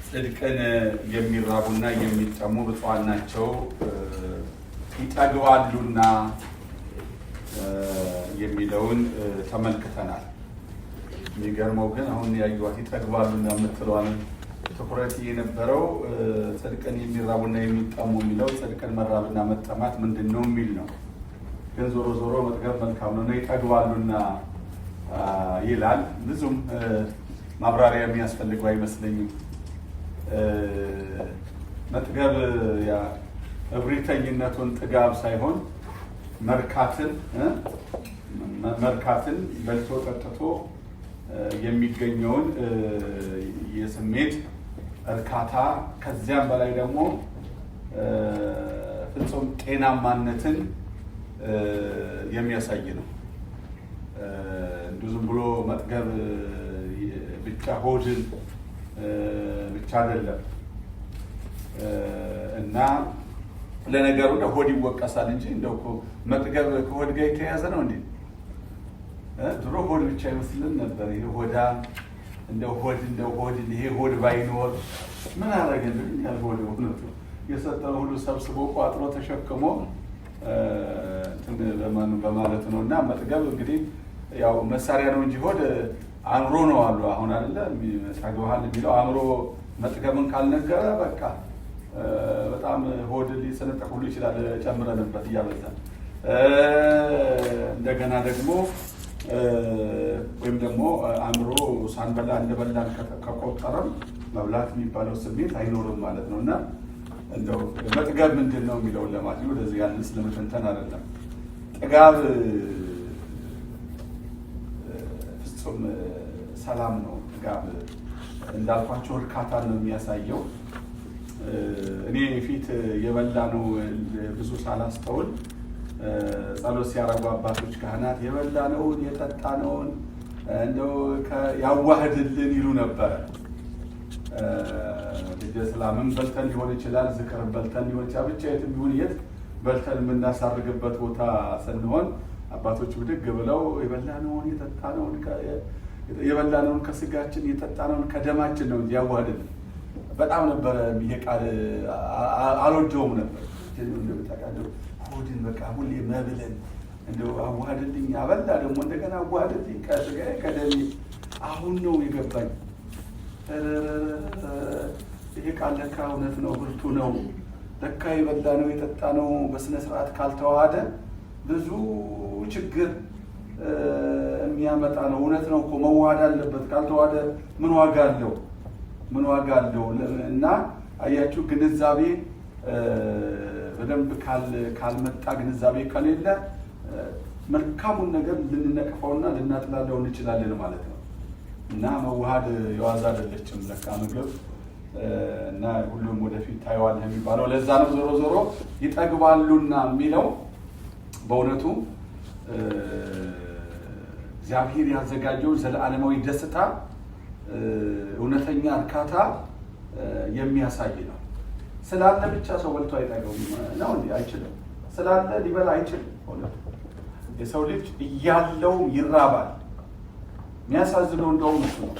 ጽድቅን የሚራቡና የሚጠሙ ብፁዓን ናቸው ይጠግባሉና የሚለውን ተመልክተናል። የሚገርመው ግን አሁን ያዩት ይጠግባሉና የምትለዋን ትኩረት የነበረው ጽድቅን የሚራቡና የሚጠሙ የሚለው ጽድቅን መራብና መጠማት ምንድነው የሚል ነው። ግን ዞሮ ዞሮ መጥገብ መልካም ነው ይጠግባሉና ይላል። ብዙም ማብራሪያ የሚያስፈልገው አይመስለኝም። መጥገብ ያ እብሪተኝነቱን ጥጋብ ሳይሆን መርካትን በልቶ ጠጥቶ የሚገኘውን የስሜት እርካታ ከዚያም በላይ ደግሞ ፍጹም ጤናማነትን የሚያሳይ ነው። ዝም ብሎ መጥገብ ብቻ ሆድን ብቻ አይደለም እና ለነገሩ ሆድ ይወቀሳል እንጂ እንደው መጥገብ ከሆድ ጋር የተያያዘ ነው እንዴ? ድሮ ሆድ ብቻ ይመስልን ነበር። ይሄ ሆዳ እንደው ሆድ ይሄ ሆድ ባይኖር ምን አደረገልን? ያልሆነ ሆነቱ የሰጠው ሁሉ ሰብስቦ ቋጥሮ ተሸክሞ በማለት ነው። እና መጥገብ እንግዲህ ያው መሳሪያ ነው እንጂ ሆድ አእምሮ ነው አሉ። አሁን አይደለ ታግባሃል የሚለው አእምሮ መጥገብን ካልነገረ በቃ በጣም ሆድ ሊሰነጠቅ ሁሉ ይችላል። ጨምረንበት እያበዛን እንደገና ደግሞ ወይም ደግሞ አእምሮ ሳንበላ እንደበላን ከቆጠረም መብላት የሚባለው ስሜት አይኖርም ማለት ነው። እና እንደው መጥገብ ምንድን ነው የሚለውን ለማለት ነው። ወደዚህ ያንን ስለመተንተን አይደለም። ጥጋብ ፍጹም ሰላም ነው። ጥጋብ እንዳልኳቸው እርካታን ነው የሚያሳየው። እኔ ፊት የበላ ነው ብዙ ሳላስተውል ጸሎት ሲያረጉ አባቶች ካህናት የበላነውን የጠጣነውን እንደው ያዋህድልን ይሉ ነበረ። ልጅ ሰላምን በልተን ሊሆን ይችላል፣ ዝክር በልተን ሊሆን ይችላል። ብቻ የትም ቢሆን የት በልተን የምናሳርግበት ቦታ ስንሆን አባቶች ብድግ ብለው የበላነውን ከስጋችን የጠጣነውን ከደማችን ነው ያዋህድልን። በጣም ነበረ ይሄ ቃል አልወደውም ነበር። ሆድን በቃ ሁሌ መብለን እንደው አዋህድልኝ አበላ ደግሞ እንደገና አዋህድልኝ ከስጋዬ ከደሜ። አሁን ነው የገባኝ ይሄ ቃል ለካ እውነት ነው፣ ብርቱ ነው። ለካ የበላነው የጠጣነው በስነ ስርዓት ካልተዋሃደ ብዙ ችግር የሚያመጣ ነው። እውነት ነው እኮ መዋሃድ አለበት። ካልተዋሃደ ምን ዋጋ አለው? ምን ዋጋ አለው? እና አያችሁ ግንዛቤ በደንብ ካልመጣ ግንዛቤ ከሌለ መልካሙን ነገር ልንነቅፈውና ልናጥላለው እንችላለን ማለት ነው። እና መዋሃድ የዋዛ አይደለችም ለካ ምግብ እና ሁሉም ወደፊት ታይዋለህ የሚባለው ለዛ ነው። ዞሮ ዞሮ ይጠግባሉና የሚለው በእውነቱ እግዚአብሔር ያዘጋጀው ዘላለማዊ ደስታ እውነተኛ እርካታ የሚያሳይ ነው። ስላለ ብቻ ሰው በልቶ አይጠገውም ነው እንዴ? አይችልም። ስላለ ሊበላ አይችልም። የሰው ልጅ እያለው ይራባል። የሚያሳዝነው እንደውም እሱ ነው።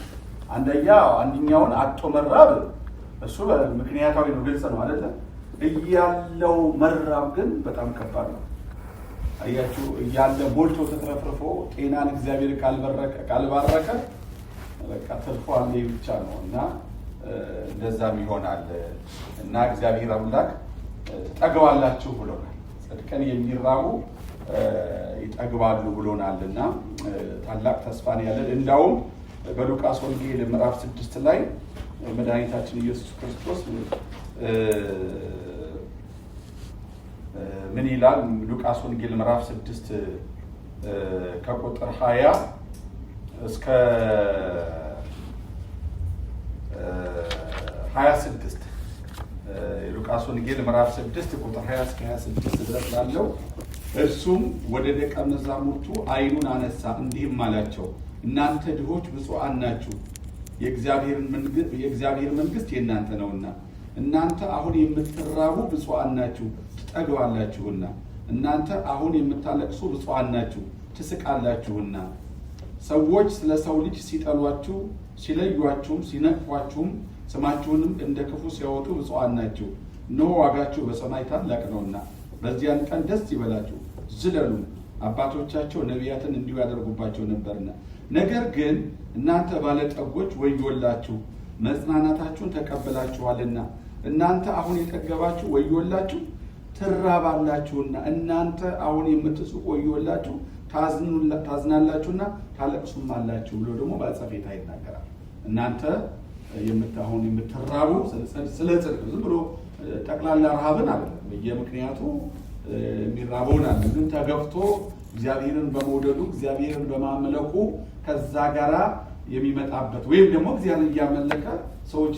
አንደኛውን አጥቶ መራብ እሱ ምክንያታዊ ነው፣ ግልጽ ነው አይደለ? እያለው መራብ ግን በጣም ከባድ ነው። አያችሁ እያለ ሞልቶ ተትረፍርፎ ጤናን እግዚአብሔር ካልባረከ በቃ ተርፎ አንዴ ብቻ ነው እና እንደዛም ይሆናል። እና እግዚአብሔር አምላክ ጠግባላችሁ ብሎናል። ጽድቅን የሚራቡ ይጠግባሉ ብሎናልና ታላቅ ተስፋን ያለን። እንዳውም በሉቃስ ወንጌል ምዕራፍ 6 ላይ መድኃኒታችን ኢየሱስ ክርስቶስ ምን ይላል? ሉቃስ ወንጌል ምዕራፍ 6 ከቁጥር 20 እስከ 26 ሉቃስ ወንጌል ምዕራፍ 6 ቁጥር 20 እስከ 26 ድረስ ላለው እርሱም ወደ ደቀ መዛሙርቱ ዓይኑን አነሳ እንዲህም አላቸው፣ እናንተ ድሆች ብፁዓን ናችሁ፣ የእግዚአብሔር መንግሥት የእናንተ ነውና። እናንተ አሁን የምትራቡ ብፁዓን ናችሁ፣ ትጠግባላችሁና። እናንተ አሁን የምታለቅሱ ብፁዓን ናችሁ፣ ትስቃላችሁና። ሰዎች ስለ ሰው ልጅ ሲጠሏችሁ ሲለዩአችሁም ሲነቅፏችሁም ስማችሁንም እንደ ክፉ ሲያወጡ ብፁዓን ናችሁ፣ እነሆ ዋጋችሁ በሰማይ ታላቅ ነውና። በዚያን ቀን ደስ ይበላችሁ ዝለሉ፣ አባቶቻቸው ነቢያትን እንዲሁ ያደርጉባቸው ነበርና። ነገር ግን እናንተ ባለጠጎች ወዮላችሁ፣ መጽናናታችሁን ተቀብላችኋልና። እናንተ አሁን የጠገባችሁ ወዮላችሁ፣ ትራባላችሁና። እናንተ አሁን የምትስቁ ወዮላችሁ፣ ታዝናላችሁና ታለቅሱማላችሁ ብሎ ደግሞ በአጸፌታ ይናገራል። እናንተ አሁን የምትራቡ ስለ ጽድቅ ዝም ብሎ ጠቅላላ ረሃብን አለ በየምክንያቱ የሚራበውን አለ፣ ግን ተገፍቶ እግዚአብሔርን በመውደዱ እግዚአብሔርን በማምለኩ ከዛ ጋራ የሚመጣበት ወይም ደግሞ እግዚአብሔርን እያመለከ ሰዎች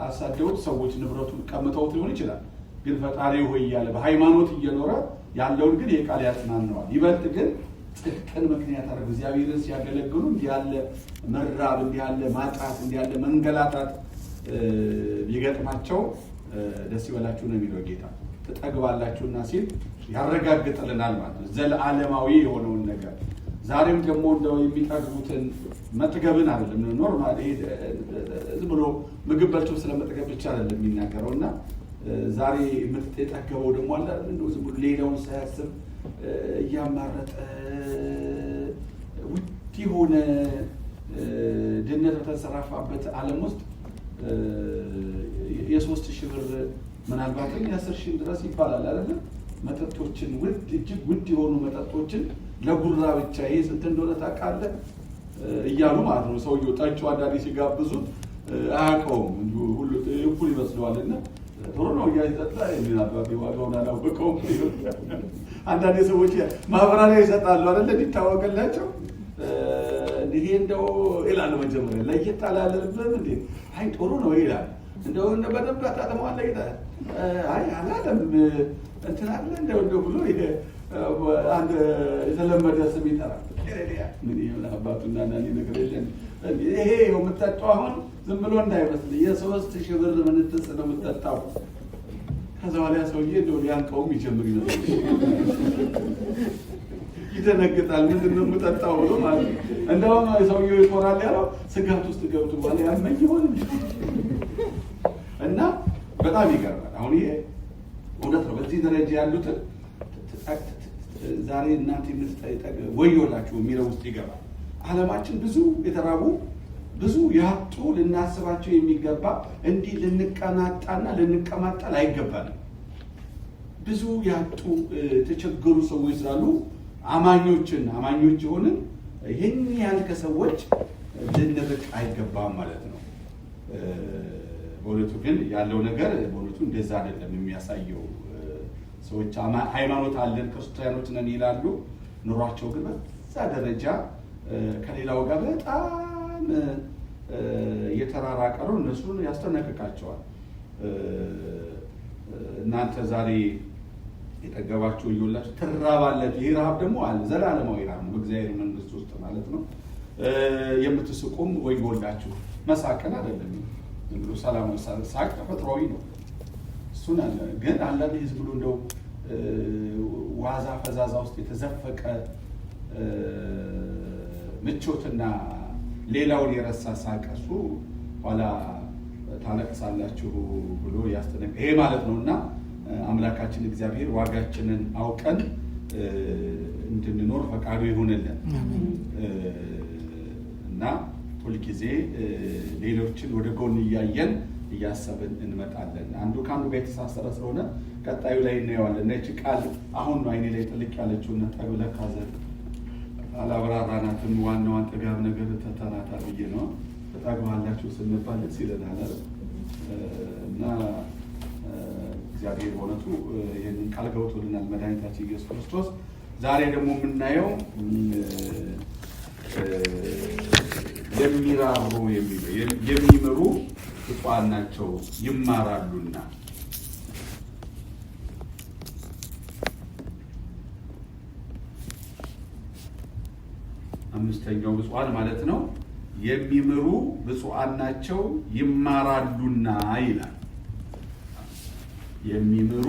አሳደውት ሰዎች ንብረቱን ቀምተውት ሊሆን ይችላል። ግን ፈጣሪ ሆይ እያለ በሃይማኖት እየኖረ ያለውን ግን የቃል ያጽናነዋል። ይበልጥ ግን ጽድቅን ምክንያት አድርገው እግዚአብሔርን ሲያገለግሉ እንዲህ ያለ መራብ፣ እንዲህ ያለ ማጣት፣ እንዲህ ያለ መንገላታት ቢገጥማቸው ደስ ይበላችሁ ነው የሚለው ጌታ። ትጠግባላችሁና ሲል ያረጋግጥልናል ማለት ነው፣ ዘለዓለማዊ የሆነውን ነገር። ዛሬም ደግሞ እንደው የሚጠግቡትን መጥገብን አይደለም ኖርማል ዝም ብሎ ምግብ በልቶ ስለመጠገብ ብቻ አይደለም የሚናገረው እና ዛሬ የጠገበው ደግሞ አለ እንደው ዝም ብሎ ሌላውን ሳያስብ እያማረጠ ውድ የሆነ ድህነት በተንሰራፋበት ዓለም ውስጥ የ3,000 ብር ምናልባትም የ10,000 ድረስ ይባላል አይደለም መጠጦችን እጅግ ውድ የሆኑ መጠጦችን ለጉራ ብቻ ይሄ ስንት እንደሆነ ታውቃለህ እያሉ ማለት ነው። ሰውየው ጠጪው አንዳንዴ ሲጋብዙት አያውቀውም እንዲሁ ሁሉ እኩል ይመስለዋልና ጥሩ ነው እያይጠጣ የሚናባቢ ዋጋውን አላወቀውም። አንዳንዴ ሰዎች ማብራሪያ ይሰጣሉ አይደለ እንዲታወቅላቸው ይሄ እንደው ይላል መጀመሪያ ለየት አላለብህም እንዴ አይ ጥሩ ነው ይላል። እንደው በደንብ አጣጥመዋለህ ይላል። አይ አላለም እንትን አለ እንደው ብሎ ይሄ አንድ የተለመደ ስም ይጠራል። ምን ይሆን አባቱና ናኒ ነገር የለም ይሄ የምትጠጣው አሁን ዝም ብሎ እንዳይመስል የ3,000 ብር ምንትስ ነው የምትጠጣው። ከዛ በኋላ ሰውዬ እንደው ሊያንቀውም ይጀምር ይመስል ይደነግጣል። ምንድን ነው የምጠጣው ብሎ ማለት ነው። እንደውም ሰውዬው ይቆራል ያለው ስጋት ውስጥ ገብቶ ባለ ያመኝ ይሆን እና በጣም ይገርማል። አሁን ይሄ እውነት ነው። በዚህ ደረጃ ያሉትን ዛሬ እናንተ ወዮላችሁ የሚለው ውስጥ ይገባል። ዓለማችን ብዙ የተራቡ ብዙ ያጡ ልናስባቸው የሚገባ እንዲህ ልንቀናጣና ልንቀማጣል አይገባንም። ብዙ ያጡ ተቸገሩ ሰዎች ስላሉ አማኞች የሆንን ይህን ያህል ከሰዎች ልንርቅ አይገባም ማለት ነው። በእውነቱ ግን ያለው ነገር በእውነቱ እንደዛ አይደለም የሚያሳየው። ሰዎች ሃይማኖት አለን ክርስቲያኖች ነን ይላሉ። ኑሯቸው ግን በዛ ደረጃ ከሌላው ጋር በጣም የተራራቀ ነው። እነሱን ያስጠነቅቃቸዋል። እናንተ ዛሬ የጠገባችሁ ወዮላችሁ ትራባላችሁ። ይህ ረሃብ ደግሞ አለ ዘላለማዊ ረሃብ ነው በእግዚአብሔር መንግስት ውስጥ ማለት ነው። የምትስቁም ወዮላችሁ። መሳቅን አይደለም ዝም ብሎ ሰላማዊ ሳቅ ተፈጥሯዊ ነው። እሱን አለ ግን አንዳንድ ህዝብ ብሎ እንደው ዋዛ ፈዛዛ ውስጥ የተዘፈቀ ምቾትና ሌላውን የረሳ ሳቅ እሱ ኋላ ታለቅሳላችሁ ብሎ ያስጠነቅ ይሄ ማለት ነው። እና አምላካችን እግዚአብሔር ዋጋችንን አውቀን እንድንኖር ፈቃዱ ይሁንልን እና ሁልጊዜ ሌሎችን ወደ ጎን እያየን እያሰብን እንመጣለን። አንዱ ከአንዱ ጋር የተሳሰረ ስለሆነ ቀጣዩ ላይ እናየዋለን። እና ይህች ቃል አሁን ነው አይኔ ላይ ጥልቅ ያለችው እና ጠግብለህ ካዘን አላብራራናትም። ዋናዋን ጥጋብ ነገር ተተናታ ብዬ ነው። ተጠግባላችሁ ስንባል ደስ ይለናል እና እግዚአብሔር በእውነቱ ይህንን ቃል ገብቶልናል መድኃኒታችን ኢየሱስ ክርስቶስ። ዛሬ ደግሞ የምናየው የሚራሩ የሚምሩ ብፁዓን ናቸው ይማራሉና። አምስተኛው ብፁዓን ማለት ነው የሚምሩ ብፁዓን ናቸው ይማራሉና ይላል። የሚምሩ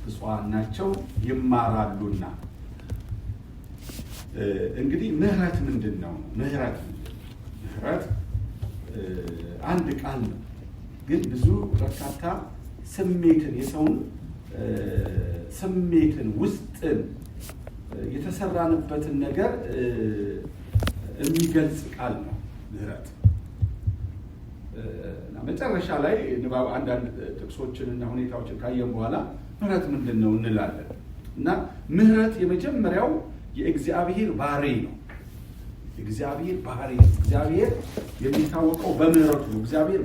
ብፁዓን ናቸው ይማራሉና። እንግዲህ ምህረት ምንድን ነው? ምህረት አንድ ቃል ነው፣ ግን ብዙ በርካታ ስሜትን የሰውን ስሜትን ውስጥን የተሰራንበትን ነገር የሚገልጽ ቃል ነው ምህረት። እና መጨረሻ ላይ ንባብ አንዳንድ ጥቅሶችን እና ሁኔታዎችን ካየን በኋላ ምህረት ምንድን ነው እንላለን። እና ምህረት የመጀመሪያው የእግዚአብሔር ባህሪ ነው። እግዚአብሔር ባህሪ ነው። እግዚአብሔር የሚታወቀው በምህረቱ ነው። እግዚአብሔር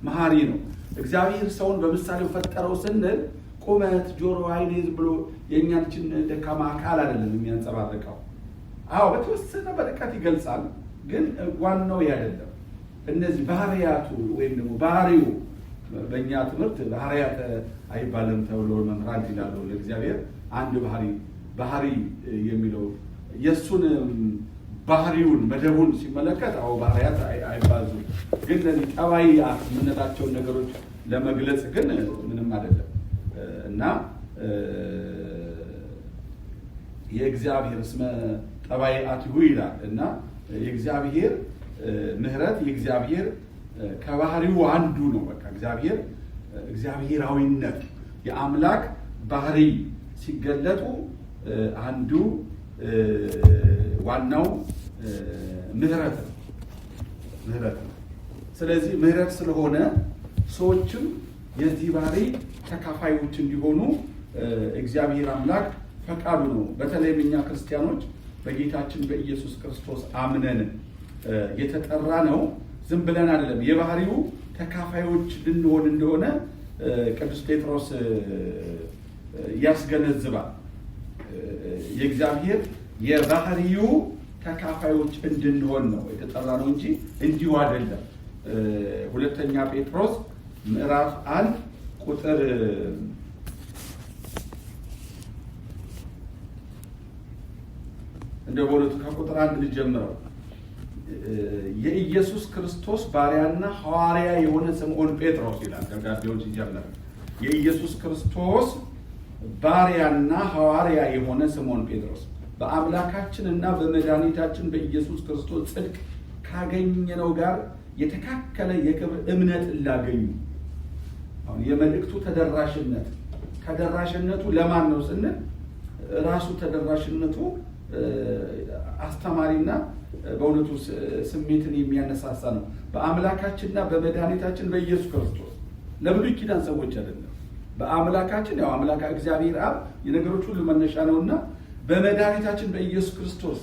መሐሪ ነው። እግዚአብሔር ሰውን በምሳሌው ፈጠረው ስንል ቁመት፣ ጆሮ፣ አይን ብሎ የእኛችን ደካማ አካል አይደለም የሚያንጸባርቀው። በተወሰነ በርቀት ይገልጻል፣ ግን ዋናው አይደለም። እነዚህ ባህሪያቱ ወይም ደግሞ ባህሪው በእኛ ትምህርት ባህሪያት አይባልም ተብሎ መምህራን ይላሉ። ለእግዚአብሔር አንድ ባህሪ የሚለው የእሱን ባህሪውን መደቡን ሲመለከት ባህሪያት አይባዙም። ግን ለዚህ ጠባይያት የምንላቸውን ነገሮች ለመግለጽ ግን ምንም አይደለም እና የእግዚአብሔር እስመ ጠባይአቲሁ ይላል እና የእግዚአብሔር ምህረት የእግዚአብሔር ከባህሪው አንዱ ነው። በቃ እግዚአብሔራዊነት የአምላክ ባህሪ ሲገለጡ አንዱ ዋናው ምህረት ነው። ስለዚህ ምህረት ስለሆነ ሰዎችም የዚህ ባህሪ ተካፋዮች እንዲሆኑ እግዚአብሔር አምላክ ፈቃዱ ነው። በተለይም እኛ ክርስቲያኖች በጌታችን በኢየሱስ ክርስቶስ አምነን የተጠራ ነው። ዝም ብለን አይደለም። የባህሪው ተካፋዮች ልንሆን እንደሆነ ቅዱስ ጴጥሮስ ያስገነዝባል። የእግዚአብሔር የባህሪው ተካፋዮች እንድንሆን ነው የተጠራ ነው እንጂ እንዲሁ አይደለም። ሁለተኛ ጴጥሮስ ምዕራፍ 1 ቁጥር እንደወሉት ከቁጥር 1 ልጀምረው። የኢየሱስ ክርስቶስ ባሪያና ሐዋርያ የሆነ ስምዖን ጴጥሮስ ይላል ደብዳቤውን ሲጀምር። የኢየሱስ ክርስቶስ ባሪያና ሐዋርያ የሆነ ስምዖን ጴጥሮስ በአምላካችን እና በመድኃኒታችን በኢየሱስ ክርስቶስ ጽድቅ ካገኘነው ጋር የተካከለ የክብር እምነት ላገኙ። አሁን የመልእክቱ ተደራሽነቱ ለማን ነው ስንል ራሱ ተደራሽነቱ አስተማሪና በእውነቱ ስሜትን የሚያነሳሳ ነው። በአምላካችንና በመድኃኒታችን በኢየሱስ ክርስቶስ ለብሉይ ኪዳን ሰዎች አይደለም። በአምላካችን አምላክ እግዚአብሔር አብ የነገሮች ሁሉ መነሻ ነውና በመድኃኒታችን በኢየሱስ ክርስቶስ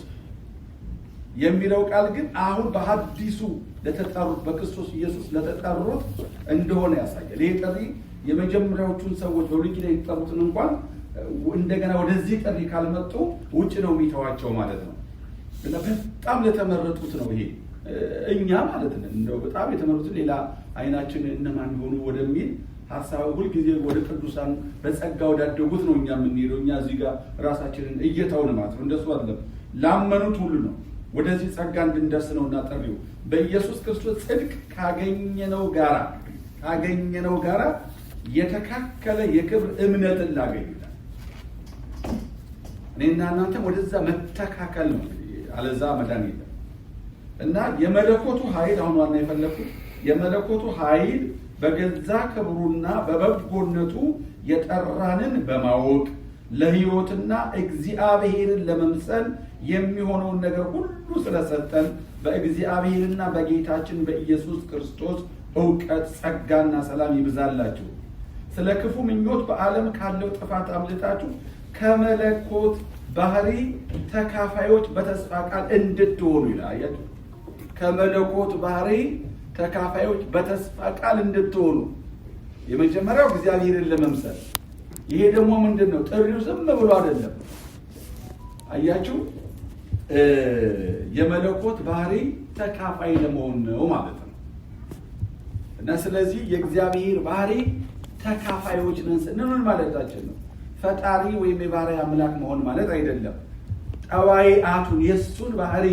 የሚለው ቃል ግን አሁን በሐዲሱ ለተጠሩት በክርስቶስ ኢየሱስ ለተጠሩት እንደሆነ ያሳያል። ይሄ ጥሪ የመጀመሪያዎቹን ሰዎች በብሉይ ኪዳን የተጠሩትን እንኳን እንደገና ወደዚህ ጥሪ ካልመጡ ውጭ ነው የሚተዋቸው ማለት ነው። እና በጣም ለተመረጡት ነው ይሄ እኛ ማለት ነው። እንደው በጣም የተመረጡት ሌላ አይናችን እነማን ሆኑ ወደሚል ሐሳብ ሁልጊዜ ወደ ቅዱሳን በጸጋ ወዳደጉት ነው እኛ የምንሄደው። እኛ እዚህ ጋር ራሳችንን እየተውን ማለት ነው። እንደሱ አይደለም። ላመኑት ሁሉ ነው ወደዚህ ጸጋ እንድንደርስ ነውና ጥሪው በኢየሱስ ክርስቶስ ጽድቅ ካገኘነው ጋራ የተካከለ የክብር እምነትን ላገኙታል። እኔና እናንተም ወደዛ መተካከል ነው። አለዛ መዳን የለም እና የመለኮቱ ኃይል አሁን ዋና የፈለኩት የመለኮቱ ኃይል በገዛ ክብሩና በበጎነቱ የጠራንን በማወቅ ለሕይወትና እግዚአብሔርን ለመምሰል የሚሆነውን ነገር ሁሉ ስለሰጠን በእግዚአብሔርና በጌታችን በኢየሱስ ክርስቶስ ዕውቀት ጸጋና ሰላም ይብዛላችሁ። ስለ ክፉ ምኞት በዓለም ካለው ጥፋት አምልጣችሁ ከመለኮት ባህሪ ተካፋዮች በተስፋ ቃል እንድትሆኑ ይላል። ከመለኮት ባህሪ ተካፋዮች በተስፋ ቃል እንድትሆኑ። የመጀመሪያው እግዚአብሔርን ለመምሰል። ይሄ ደግሞ ምንድነው? ጥሪው ዝም ብሎ አይደለም። አያችሁ፣ የመለኮት ባህሪ ተካፋይ ለመሆን ነው ማለት ነው። እና ስለዚህ የእግዚአብሔር ባህሪ ተካፋዮች ነን ስንል ማለታችን ነው። ፈጣሪ ወይም የባህሪ አምላክ መሆን ማለት አይደለም። ጠባይአቱን የሱን ባህሪ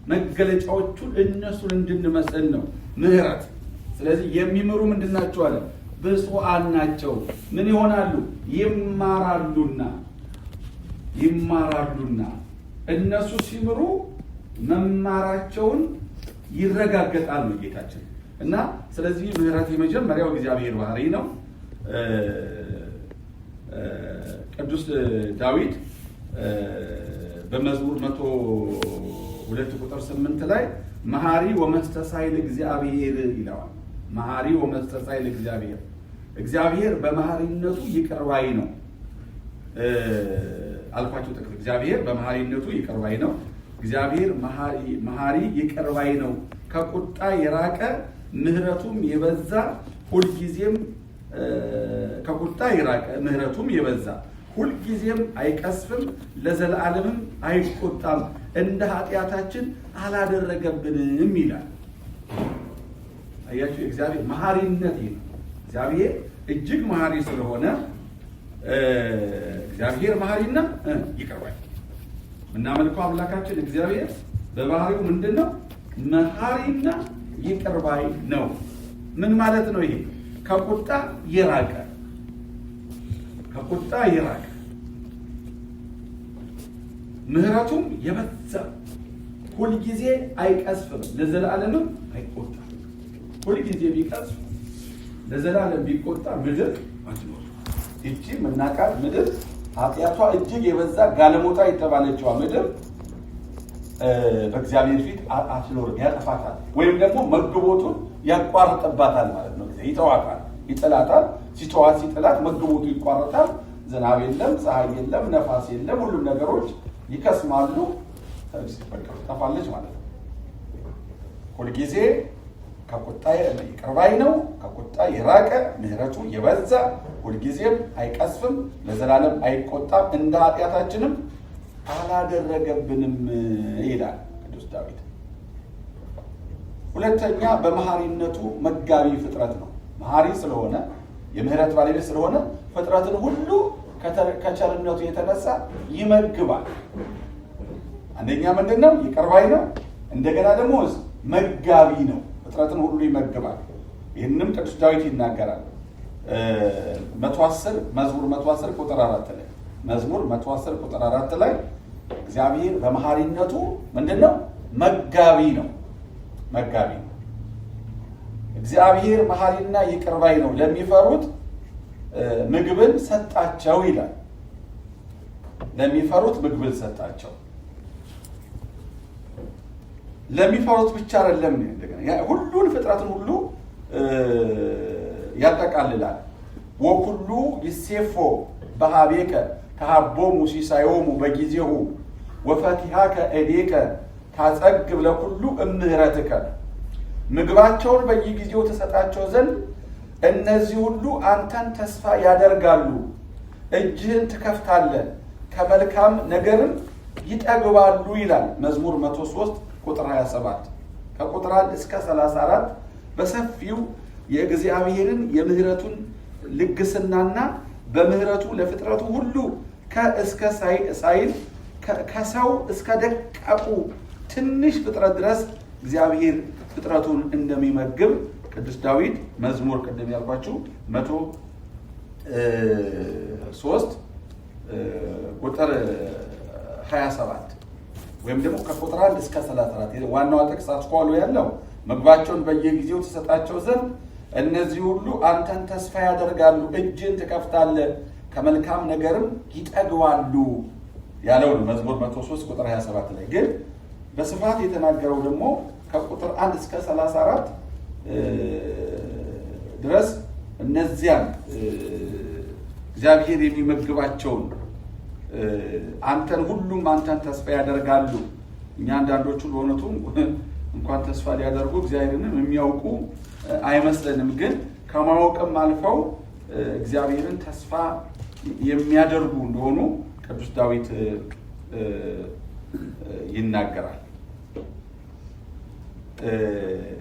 መገለጫዎቹን እነሱን እንድንመስል ነው ምህረት። ስለዚህ የሚምሩ ምንድናቸው አለ? ብፁዓን ናቸው። ምን ይሆናሉ? ይማራሉና። እነሱ ሲምሩ መማራቸውን ይረጋገጣል ነው ጌታችን። እና ስለዚህ ምህረት የመጀመሪያው እግዚአብሔር ባህሪ ነው። ቅዱስ ዳዊት በመዝሙር 102 ቁጥር 8 ላይ መሐሪ ወመስተሳይል እግዚአብሔር ይለዋል። መሐሪ ወመስተሳይል እግዚአብሔር፣ እግዚአብሔር በመሐሪነቱ ይቅር ባይ ነው። አልኳቸው ጥቅስ እግዚአብሔር በመሐሪነቱ ይቅር ባይ ነው። እግዚአብሔር መሐሪ ይቅር ባይ ነው፣ ከቁጣ የራቀ ምህረቱም የበዛ ሁልጊዜም ከቁጣ የራቀ ምህረቱም የበዛ ሁልጊዜም አይቀስፍም፣ ለዘላለምም አይቆጣም፣ እንደ ኃጢአታችን አላደረገብንም ይላል። አያችሁ እግዚአብሔር መሐሪነት ነው። እግዚአብሔር እጅግ መሐሪ ስለሆነ እግዚአብሔር መሐሪና ይቅር ባይ የምናመልከው አምላካችን እግዚአብሔር በባህሪው ምንድነው? መሐሪና ይቅር ባይ ነው። ምን ማለት ነው ይሄ? ከቁጣ የራቀ ምህረቱም የበዛ ሁልጊዜ አይቀስፍም፣ ለዘላለምም አይቆጣም። ሁልጊዜ ቢቀስፍ ለዘላለም ቢቆጣ ምድር አትኖር። እቺ ምናቃት ምድር ኃጢአቷ እጅግ የበዛ ጋለሞታ የተባለችዋ ምድር በእግዚአብሔር ፊት አትኖርም፣ ያጠፋታል። ወይም ደግሞ መግቦቱን ያቋርጥባታል ማለት ነው። ይተዋታል፣ ይጥላታል። ሲጥላት መግቦቱ ይቋረጣል። ዝናብ የለም፣ ፀሐይ የለም፣ ነፋስ የለም። ሁሉም ነገሮች ይከስማሉ፣ ጠፋለች ማለት ነው። ሁልጊዜ ከቁጣ ይቅር ባይ ነው፣ ከቁጣ የራቀ ምህረቱ የበዛ ሁልጊዜም አይቀስፍም፣ ለዘላለም አይቆጣም፣ እንደ ኃጢአታችንም አላደረገብንም ይላል ቅዱስ ዳዊት። ሁለተኛ በመሐሪነቱ መጋቢ ፍጥረት ነው። መሐሪ ስለሆነ የምህረት ባለቤት ስለሆነ ፍጥረትን ሁሉ ከቸርነቱ የተነሳ ይመግባል። አንደኛ ምንድነው? ይቅር ባይ ነው። እንደገና ደግሞ መጋቢ ነው። ፍጥረትን ሁሉ ይመግባል። ይህንም ቅዱስ ዳዊት ይናገራል። 110 መዝሙር 110 ቁጥር 4 ላይ መዝሙር 110 ቁጥር 4 ላይ እግዚአብሔር በመሐሪነቱ ምንድነው? መጋቢ ነው። መጋቢ ነው። እግዚአብሔር መሐሪና ይቅር ባይ ነው፣ ለሚፈሩት ምግብን ሰጣቸው ይላል። ለሚፈሩት ምግብን ሰጣቸው። ለሚፈሩት ብቻ አይደለም፣ እንደገና ሁሉን ፍጥረትን ሁሉ ያጠቃልላል። ወኩሉ ይሴፎ በሃቤከ ከሃቦሙ ሲሳዮሙ በጊዜሁ ወፈቲሃከ እዴከ ታጸግብ ለኩሉ እምህረትከ። ምግባቸውን በየጊዜው ተሰጣቸው ዘንድ እነዚህ ሁሉ አንተን ተስፋ ያደርጋሉ። እጅህን ትከፍታለህ፣ ከመልካም ነገርም ይጠግባሉ ይላል መዝሙር 103 ቁጥር 27። ከቁጥር 1 እስከ 34 በሰፊው የእግዚአብሔርን የምህረቱን ልግስናና በምህረቱ ለፍጥረቱ ሁሉ ከእስከ ሳይል ከሰው እስከ ደቃቁ ትንሽ ፍጥረት ድረስ እግዚአብሔር ፍጥረቱን እንደሚመግብ ቅዱስ ዳዊት መዝሙር ቅድም ያልኳችሁ 103 ቁጥር 27 ወይም ደግሞ ከቁጥር 1 እስከ 34 ዋናው ጥቅስ አስኳሉ ያለው ምግባቸውን በየጊዜው ተሰጣቸው ዘንድ እነዚህ ሁሉ አንተን ተስፋ ያደርጋሉ፣ እጅን ትከፍታለህ፣ ከመልካም ነገርም ይጠግባሉ ያለው ነው መዝሙር 103 ቁጥር 27 ላይ። ግን በስፋት የተናገረው ደግሞ ከቁጥር 1 እስከ 34 ድረስ እነዚያን እግዚአብሔር የሚመግባቸውን ሁሉም አንተን ተስፋ ያደርጋሉ። እኛ አንዳንዶቹ በእውነቱ እንኳን ተስፋ ሊያደርጉ እግዚአብሔርንም የሚያውቁ አይመስለንም። ግን ከማወቅም አልፈው እግዚአብሔርን ተስፋ የሚያደርጉ እንደሆኑ ቅዱስ ዳዊት ይናገራል።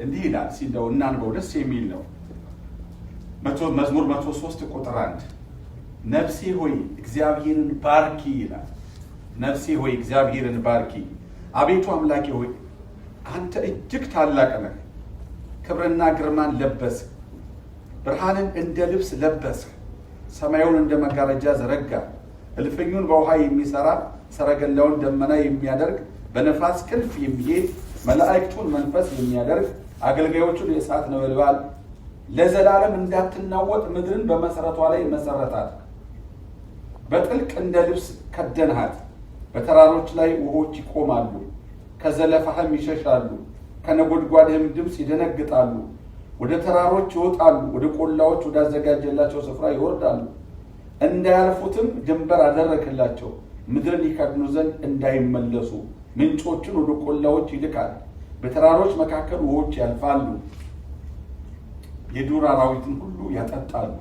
እንዲህ ይላል። ሲለው እናንበው፣ ደስ የሚል ነው። መዝሙር 103 ቁጥር 1 ነፍሴ ሆይ እግዚአብሔርን ባርኪ ይላል። ነፍሴ ሆይ እግዚአብሔርን ባርኪ። አቤቱ አምላኬ ሆይ አንተ እጅግ ታላቅ ነህ። ክብርና ግርማን ለበስህ፣ ብርሃንን እንደ ልብስ ለበስህ። ሰማዩን እንደ መጋረጃ ዘረጋ። እልፍኙን በውሃ የሚሰራ ሰረገላውን ደመና የሚያደርግ በነፋስ ክንፍ የሚሄድ መላእክቱን መንፈስ የሚያደርግ አገልጋዮቹን የእሳት ነበልባል ለዘላለም እንዳትናወጥ ምድርን በመሰረቷ ላይ መሰረታት። በጥልቅ እንደ ልብስ ከደንሃት። በተራሮች ላይ ውሆች ይቆማሉ፣ ከዘለፋህም ይሸሻሉ፣ ከነጎድጓድህም ድምፅ ይደነግጣሉ። ወደ ተራሮች ይወጣሉ፣ ወደ ቆላዎች ወዳዘጋጀላቸው ስፍራ ይወርዳሉ። እንዳያልፉትም ድንበር አደረክላቸው፣ ምድርን ይከድኑ ዘንድ እንዳይመለሱ። ምንጮችን ወደ ቆላዎች ይልካል፣ በተራሮች መካከል ውሆች ያልፋሉ። የዱር አራዊትን ሁሉ ያጠጣሉ፣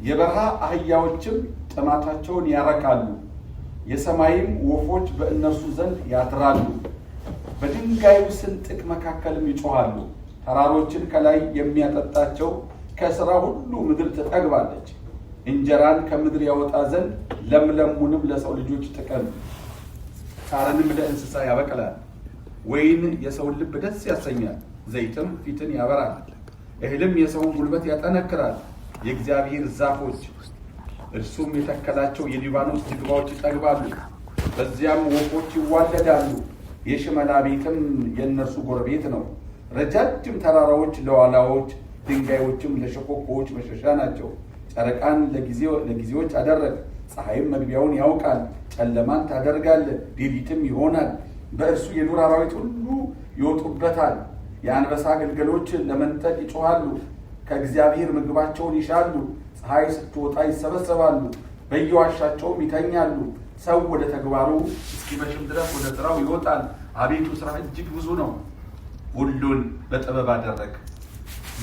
የበረሃ አህያዎችም ጥማታቸውን ያረካሉ። የሰማይም ወፎች በእነርሱ ዘንድ ያድራሉ፣ በድንጋዩ ስንጥቅ መካከልም ይጮኻሉ። ተራሮችን ከላይ የሚያጠጣቸው ከሥራ ሁሉ ምድር ትጠግባለች። እንጀራን ከምድር ያወጣ ዘንድ ለምለሙንም ለሰው ልጆች ጥቅም፣ ሳርንም ለእንስሳ ያበቅላል። ወይን የሰውን ልብ ደስ ያሰኛል፣ ዘይትም ፊትን ያበራል። እህልም የሰውን ጉልበት ያጠነክራል። የእግዚአብሔር ዛፎች እርሱም የተከላቸው የሊባኖስ ዝግባዎች ይጠግባሉ፣ በዚያም ወፎች ይዋለዳሉ። የሽመላ ቤትም የእነርሱ ጎረቤት ነው። ረጃጅም ተራራዎች ለዋላዎች፣ ድንጋዮችም ለሸኮኮዎች መሸሻ ናቸው። ጨረቃን ለጊዜዎች አደረግ፣ ፀሐይም መግቢያውን ያውቃል። ጨለማን ታደርጋለህ፣ ሌሊትም ይሆናል። በእርሱ የዱር አራዊት ሁሉ ይወጡበታል። የአንበሳ ግልገሎች ለመንጠቅ ይጮኻሉ፣ ከእግዚአብሔር ምግባቸውን ይሻሉ። ፀሐይ ስትወጣ ይሰበሰባሉ፣ በየዋሻቸውም ይተኛሉ። ሰው ወደ ተግባሩ እስኪመሽም ድረስ ወደ ሥራው ይወጣል። አቤቱ ሥራ እጅግ ብዙ ነው፣ ሁሉን በጥበብ አደረግ።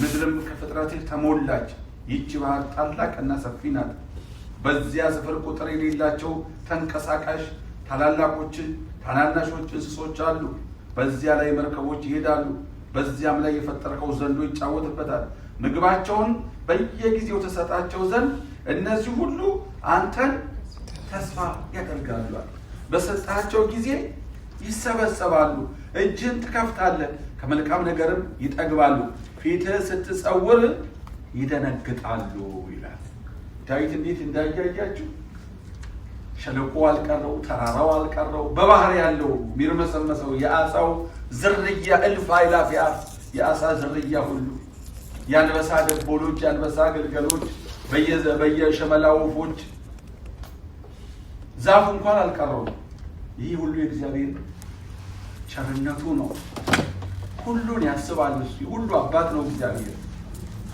ምድርም ከፍጥረትህ ተሞላች። ይህች ባህር ታላቅና ሰፊ ናት። በዚያ ስፍር ቁጥር የሌላቸው ተንቀሳቃሽ ታላላቆችን ታናናሾች እንስሶች አሉ። በዚያ ላይ መርከቦች ይሄዳሉ፣ በዚያም ላይ የፈጠርከው ዘንዶ ይጫወትበታል። ምግባቸውን በየጊዜው ተሰጣቸው ዘንድ እነዚህ ሁሉ አንተን ተስፋ ያደርጋሉ። በሰጣቸው ጊዜ ይሰበሰባሉ። እጅን ትከፍታለህ፣ ከመልካም ነገርም ይጠግባሉ። ፊትህ ስትጸውር ይደነግጣሉ ይላል። ዳዊት እንዴት እንዳያያችሁ ሸለቆ አልቀረው፣ ተራራው አልቀረው፣ በባህር ያለው የሚርመሰመሰው የአሳው ዝርያ እልፍ አእላፍ የአሳ ዝርያ ሁሉ፣ የአንበሳ ደቦሎች፣ የአንበሳ ግልገሎች፣ በየሸመላ ወፎች፣ ዛፍ እንኳን አልቀረው። ይህ ሁሉ የእግዚአብሔር ቸርነቱ ነው። ሁሉን ያስባል እሱ። ሁሉ አባት ነው እግዚአብሔር።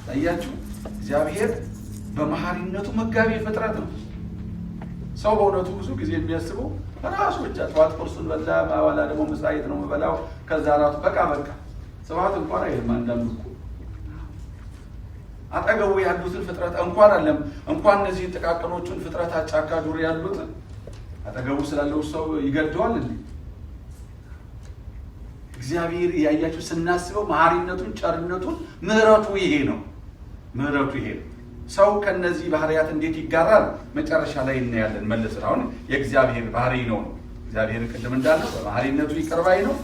ታያችሁ፣ እግዚአብሔር በመሐሪነቱ መጋቢ ፍጥረት ነው። ሰው በእውነቱ ብዙ ጊዜ የሚያስበው ራሱ ብቻ ጠዋት ቁርሱን በላ፣ በኋላ ደግሞ ምሳ የት ነው የምበላው፣ ከዛ ራሱ በቃ ስብሐት እንኳን አይልም። አንዳንዱ እኮ አጠገቡ ያሉትን ፍጥረት እንኳን እነዚህ ጥቃቅኖቹን ፍጥረት ጫካ ዱር ያሉትን አጠገቡ ስላለው ሰው ይገደዋል እንዴ? እግዚአብሔር ያያችሁ ስናስበው መሐሪነቱን፣ ጨርነቱን፣ ምህረቱ ይሄ ነው። ሰው ከነዚህ ባህሪያት እንዴት ይጋራል? መጨረሻ ላይ እናያለን። መልሰን አሁን የእግዚአብሔር ባህሪ ነው። እግዚአብሔር ቅድም እንዳለው በመሐሪነቱ ይቅር ባይ ነው።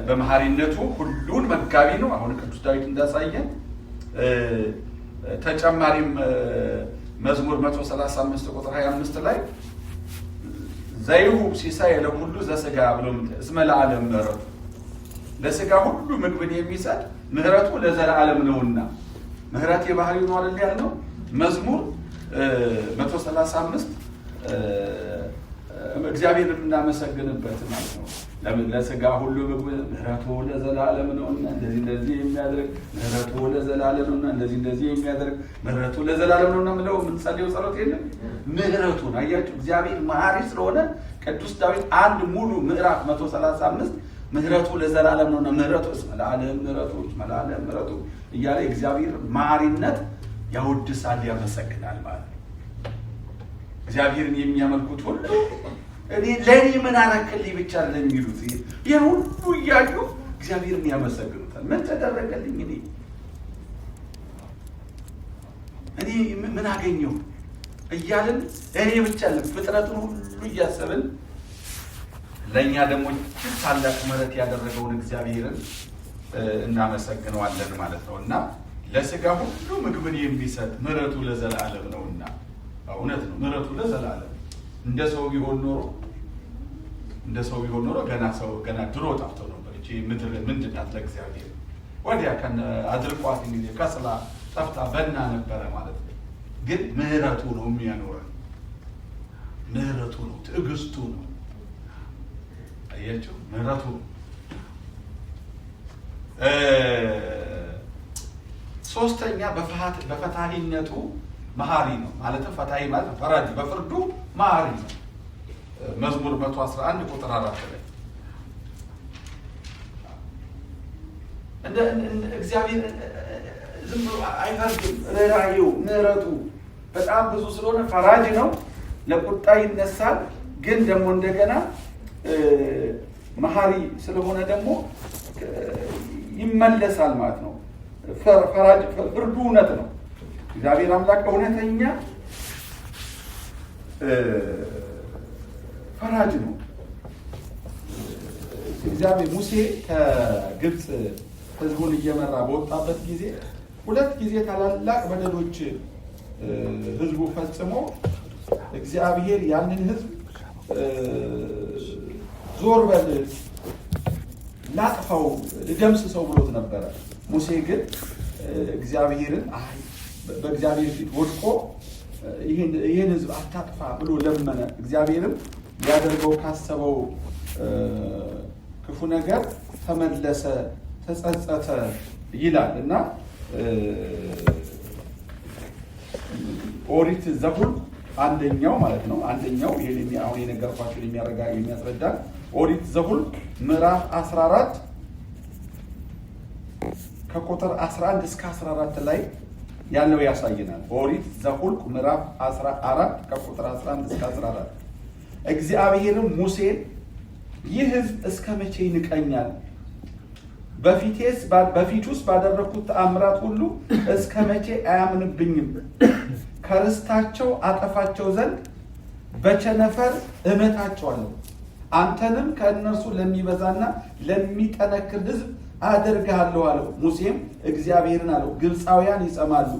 በመሐሪነቱ ሁሉን መጋቢ ነው። አሁን ቅዱስ ዳዊት እንዳሳየን ተጨማሪም መዝሙር 135 ቁጥር 25 ላይ ዘይሁ ሲሳይ ለሁሉ ዘሥጋ ብሎ እስመ ለዓለም ምህረቱ፣ ለሥጋ ሁሉ ምግብን የሚሰጥ ምህረቱ ለዘላለም ነውና። ምህረት የባህሪው ነው አይደል ያለው። መዝሙር 135 እግዚአብሔር የምናመሰግንበት ማለት ነው። ለሥጋ ሁሉ ምግብ ምህረቱ ለዘላለም ነውና እንደዚህ የሚያደርግ ምህረቱ ለዘላለም ነውና እንደዚህ የሚያደርግ ምህረቱ ለዘላለም ነውና ምለው የምንጸልየው ጸሎት የለም። ምህረቱን አያችሁ፣ እግዚአብሔር መሐሪ ስለሆነ ቅዱስ ዳዊት አንድ ሙሉ ምዕራፍ 135 ምህረቱ ለዘላለም ነውና ምህረቱ እስመ ለዓለም ምህረቱ እያለ እግዚአብሔር መሐሪነት ያወድሳል፣ ያመሰግናል ማለት ነው። እግዚአብሔርን የሚያመልኩት ሁሉ ለእኔ ምን አረክልኝ ብቻ ለሚሉት ይህን ሁሉ እያዩ እግዚአብሔርን ያመሰግኑታል። ምን ተደረገልኝ እኔ ምን አገኘው እያልን እኔ ብቻ ፍጥረቱን ሁሉ እያሰብን ለእኛ ደግሞ እጅግ ታላቅ ምህረት ያደረገውን እግዚአብሔርን እናመሰግነዋለን ማለት ነው። እና ለሥጋ ሁሉ ምግብን የሚሰጥ ምህረቱ ለዘላለም ነውና፣ እውነት ነው። ምህረቱ ለዘላለም እንደ ሰው ቢሆን ኖሮ እንደ ሰው ቢሆን ኖሮ ገና ድሮ ጠፍቶ ነበር። እቺ ምድር ምንድን ናት ለእግዚአብሔር? ወዲያ ከነ አድርቋት እንግዲህ ከስላ ጠፍታ በና ነበረ ማለት ነው። ግን ምህረቱ ነው የሚያኖረን። ምህረቱ ነው፣ ትዕግስቱ ነው። አያችሁ፣ ምህረቱ ነው። ሶስተኛ በፈታሂነቱ መሐሪ ነው። ማለትም ፈታሂ ማለት ፈራጅ፣ በፍርዱ መሐሪ ነው። መዝሙር 111 ቁጥር 4 ላይ እንደ እግዚአብሔር ዝም ብሎ አይፈርድም። ርኅራኄው ምህረቱ በጣም ብዙ ስለሆነ ፈራጅ ነው። ለቁጣ ይነሳል፣ ግን ደግሞ እንደገና መሐሪ ስለሆነ ደግሞ ይመለሳል ማለት ነው። ፈራጅ ፍርዱ እውነት ነው። እግዚአብሔር አምላክ እውነተኛ ፈራጅ ነው። እግዚአብሔር ሙሴ ከግብፅ ሕዝቡን እየመራ በወጣበት ጊዜ 2 ጊዜ ታላላቅ በደሎች ሕዝቡ ፈጽሞ እግዚአብሔር ያንን ሕዝብ ዞር በል ላጥፋው ልደምስሰው ብሎት ነበረ። ሙሴ ግን እግዚአብሔርን በእግዚአብሔር ፊት ወድቆ ይህን ሕዝብ አታጥፋ ብሎ ለመነ። እግዚአብሔርም ሊያደርገው ካሰበው ክፉ ነገር ተመለሰ፣ ተጸጸተ ይላል እና ኦሪት ዘኍልቍ አንደኛው ማለት ነው። አንደኛው ይሄን አሁን የነገርኳችሁን የሚያስረዳ ኦሪት ዘኍልቍ ምዕራፍ 14 ከቁጥር 11 እስከ 14 ላይ ያለው ያሳየናል። ኦሪት ዘኍልቍ ምዕራፍ 14 ከቁጥር 11 እስከ 14 እግዚአብሔርም ሙሴን ይህ ሕዝብ እስከ መቼ ይንቀኛል? በፊቱስ ባደረግኩት ተአምራት ሁሉ እስከ መቼ አያምንብኝም? ከርስታቸው አጠፋቸው ዘንድ በቸነፈር እመታቸዋለሁ። አንተንም ከእነርሱ ለሚበዛና ለሚጠነክር ሕዝብ አደርግሃለሁ አለው። ሙሴም እግዚአብሔርን አለው፣ ግብፃውያን ይሰማሉ፣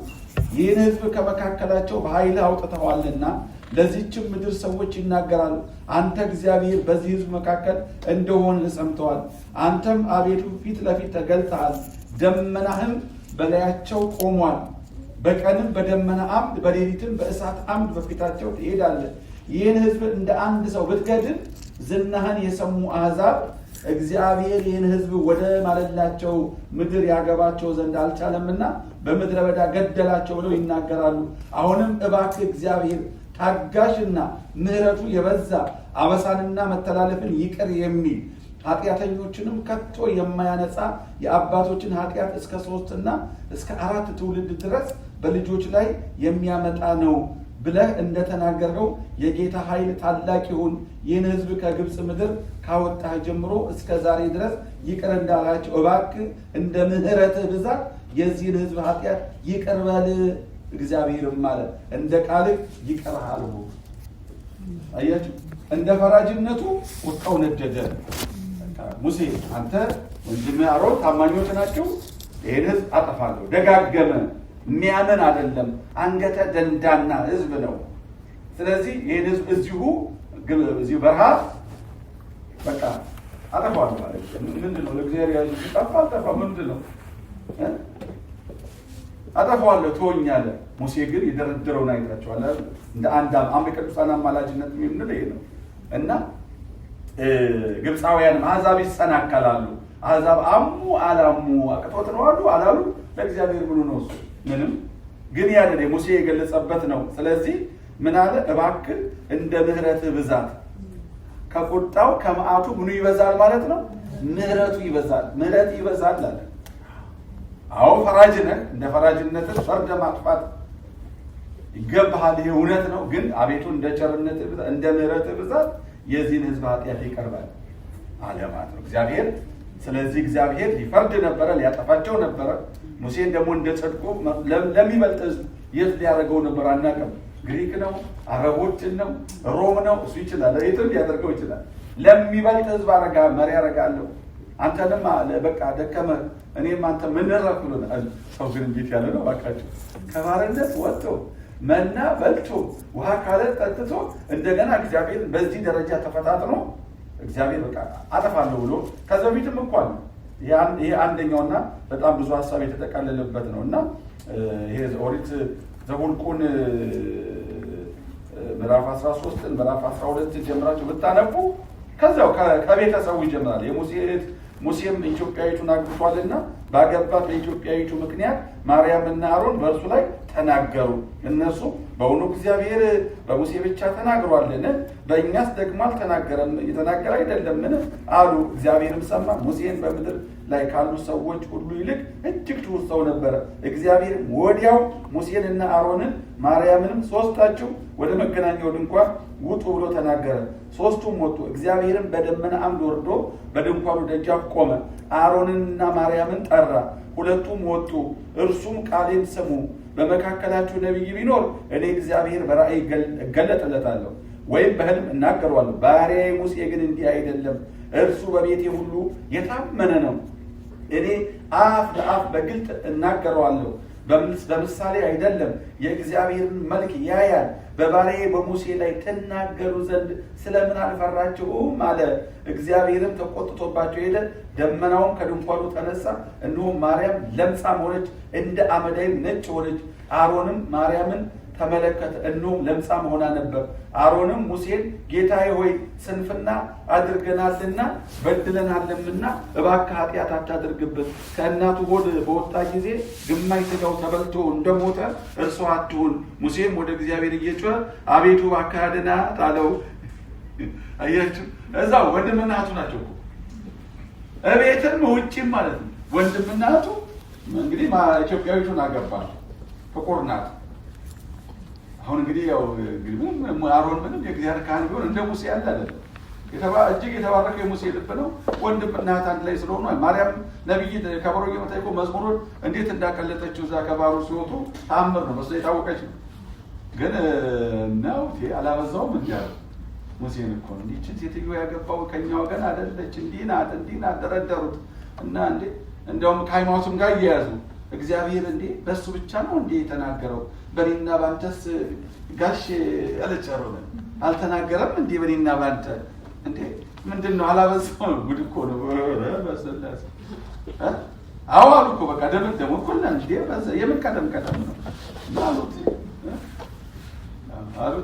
ይህን ሕዝብ ከመካከላቸው በኃይልህ አውጥተዋልና ለዚህችም ምድር ሰዎች ይናገራሉ። አንተ እግዚአብሔር በዚህ ሕዝብ መካከል እንደሆንህ ሰምተዋል። አንተም አቤቱ ፊት ለፊት ተገልጠሃል፣ ደመናህም በላያቸው ቆሟል። በቀንም በደመና አምድ፣ በሌሊትም በእሳት አምድ በፊታቸው ትሄዳለህ። ይህን ሕዝብ እንደ አንድ ሰው ብትገድል ዝናህን የሰሙ አሕዛብ እግዚአብሔር ይህን ሕዝብ ወደ ማለላቸው ምድር ያገባቸው ዘንድ አልቻለምና በምድረ በዳ ገደላቸው ብለው ይናገራሉ። አሁንም እባክህ እግዚአብሔር ታጋሽና ምሕረቱ የበዛ አበሳንና መተላለፍን ይቅር የሚል ኃጢአተኞችንም ከቶ የማያነጻ የአባቶችን ኃጢአት እስከ 3 እና እስከ 4 ትውልድ ድረስ በልጆች ላይ የሚያመጣ ነው ብለህ እንደተናገረው የጌታ ኃይል ታላቅ ይሁን። ይህን ሕዝብ ከግብፅ ምድር ካወጣህ ጀምሮ እስከ ዛሬ ድረስ ይቅር እንዳላቸው እባክህ እንደ ምሕረትህ ብዛት የዚህን ሕዝብ ኃጢአት ይቅር በል። እግዚአብሔርም አለ እንደ ቃልህ ይቅርሃል። አያችሁ፣ እንደ ፈራጅነቱ ቁጣው ነደደ። ሙሴ አንተ ወንድምህ አሮን ታማኞች ናቸው፣ ይህን ሕዝብ አጠፋለሁ። ደጋገመ። የሚያምን አይደለም፣ አንገተ ደንዳና ሕዝብ ነው። ስለዚህ ይህን ሕዝብ እዚሁ በረሃ በቃ አጠፋለሁ ማለት ምንድን ነው? ለእግዚአብሔር ያዙ ጠፋ ምንድን ነው? አጠፋዋለሁ ትሆኛለህ። ሙሴ ግን የደረደረውን አይታችኋል። እንደ አንድ ቅዱሳን አማላጅነት የምንለው ይሄ ነው እና ግብፃውያንም አሕዛብ ይሰናከላሉ። አሕዛብ አሙ አላሙ አቅቶት ነው አላሉ። ለእግዚአብሔር ብሎ ነው እሱ ምንም ግን ያለ ሙሴ የገለጸበት ነው። ስለዚህ ምን አለ? እባክህ እንደ ምሕረትህ ብዛት ከቁጣው ከመዓቱ ምኑ ይበዛል ማለት ነው? ምሕረቱ ይበዛል። ምሕረት ይበዛል አለ። አዎ ፈራጅ ነህ። እንደ ፈራጅነትህ ፈርደ ማጥፋት ይገባሃል። ይሄ እውነት ነው። ግን አቤቱ እንደ ቸርነትህ ብዛት እንደ ምሕረትህ ብዛት የዚህን ሕዝብ ኃጢአት ይቀርባል አለ ማለት ነው እግዚአብሔር። ስለዚህ እግዚአብሔር ሊፈርድ ነበረ፣ ሊያጠፋቸው ነበረ። ሙሴን ደግሞ እንደ ጽድቁ ለሚበልጥ ሕዝብ የት ሊያደርገው ነበር አናውቅም። ግሪክ ነው፣ አረቦችን ነው፣ ሮም ነው። እሱ ይችላል፣ የትም ሊያደርገው ይችላል። ለሚበልጥ ሕዝብ መሪ ያደርጋለሁ። አንተንም በቃ ደከመ፣ እኔም አንተ ምንረፍ ብሎ ሰው ግን እንዴት ያለ ነው ባካቸው። ከባርነት ወጥቶ መና በልቶ ውሃ ካለ ጠጥቶ እንደገና እግዚአብሔር በዚህ ደረጃ ተፈታትኖ እግዚአብሔር በቃ አጠፋለሁ ብሎ ከዛ በፊትም እንኳን ይሄ አንደኛውና በጣም ብዙ ሀሳብ የተጠቃለለበት ነው እና ይሄ ኦሪት ዘኍልቍን ምዕራፍ 13 ምዕራፍ 12 ጀምራችሁ ብታነቡ ከዛው ከቤተሰቡ ይጀምራል። ሙሴም ኢትዮጵያዊቱን አግብቷልና ባገባት በኢትዮጵያዊቱ ምክንያት ማርያምና አሮን በእርሱ ላይ ተናገሩ። እነሱ በእውኑ እግዚአብሔር በሙሴ ብቻ ተናግሯልን? በእኛስ ደግሞ አልተናገረም የተናገረ አይደለምን? አሉ። እግዚአብሔርም ሰማ። ሙሴን በምድር ላይ ካሉ ሰዎች ሁሉ ይልቅ እጅግ ትሑት ሰው ነበረ። እግዚአብሔርም ወዲያው ሙሴንና አሮንን ማርያምንም ሦስታችሁ ወደ መገናኛው ድንኳን ውጡ ብሎ ተናገረ። ሦስቱም ወጡ። እግዚአብሔርም በደመና አምድ ወርዶ በድንኳኑ ደጃፍ ቆመ። አሮንንና ማርያምን ጠራ። ሁለቱም ወጡ። እርሱም ቃሌን ስሙ፣ በመካከላችሁ ነቢይ ቢኖር እኔ እግዚአብሔር በራእይ እገለጥለታለሁ ወይም በሕልም እናገረዋለሁ። ባሪያዬ ሙሴ ግን እንዲህ አይደለም። እርሱ በቤቴ ሁሉ የታመነ ነው። እኔ አፍ ለአፍ በግልጥ እናገረዋለሁ፣ በምሳሌ አይደለም። የእግዚአብሔርን መልክ ያያል። በባሪያዬ በሙሴ ላይ ትናገሩ ዘንድ ስለምን አልፈራችሁም? አለ። እግዚአብሔርም ተቆጥቶባቸው ሄደ። ደመናውም ከድንኳኑ ተነሳ። እነሆም ማርያም ለምጻም ሆነች፣ እንደ አመዳይም ነጭ ሆነች። አሮንም ማርያምን ተመለከተ፣ እነሆም ለምጻም ሆና ነበር። አሮንም ሙሴን ጌታዬ ሆይ ስንፍና አድርገናልና በድለናልምና እባክህ ኃጢአት አታድርግብን። ከእናቱ ሆድ በወጣ ጊዜ ግማሽ ሥጋው ተበልቶ እንደሞተ እርሷ አትሁን። ሙሴም ወደ እግዚአብሔር እየጮኸ አቤቱ እባክህ አድናት አለው። አያችሁ፣ እዛው ወንድምና እህቱ ናቸው እኮ እቤትም ውጭም ማለት ነው። ወንድምና እህቱ እንግዲህ ኢትዮጵያዊቱን አገባል፣ ጥቁር ናት። አሁን እንግዲህ ያው አሮን ምንም የእግዚአብሔር ካህን ቢሆን እንደ ሙሴ ያለ አይደለም። እጅግ የተባረከ የሙሴ ልብ ነው። ወንድምና እህት አንድ ላይ ስለሆኑ ማርያም ነቢይ ከበሮ እየመታ እኮ መዝሙሩን እንዴት እንዳቀለጠችው እዛ ከባሩ ሲወጡ ተአምር ነው። በሱ የታወቀች ነው። ግን ነው አላበዛውም እንዲያለ ሙሴን እኮ ነው እንዲችን ሴትዮ ያገባው ከኛ ወገን አይደለች፣ እንዲህ ናት ደረደሩት እና እንደውም ከሃይማኖቱም ጋር እየያዙ እግዚአብሔር እንዴ በሱ ብቻ ነው እንዴ የተናገረው? በኔና ባንተስ ጋሽ አለቻሮነ አልተናገረም እንዴ? በኔና ባንተ እንዴ ምንድነው? አላበዛው ጉድ እኮ ነው። በሰላስ አዋሉ እኮ በቃ ደም እኮ እንዴ በዛ የምን ቀደም ነው አሉት።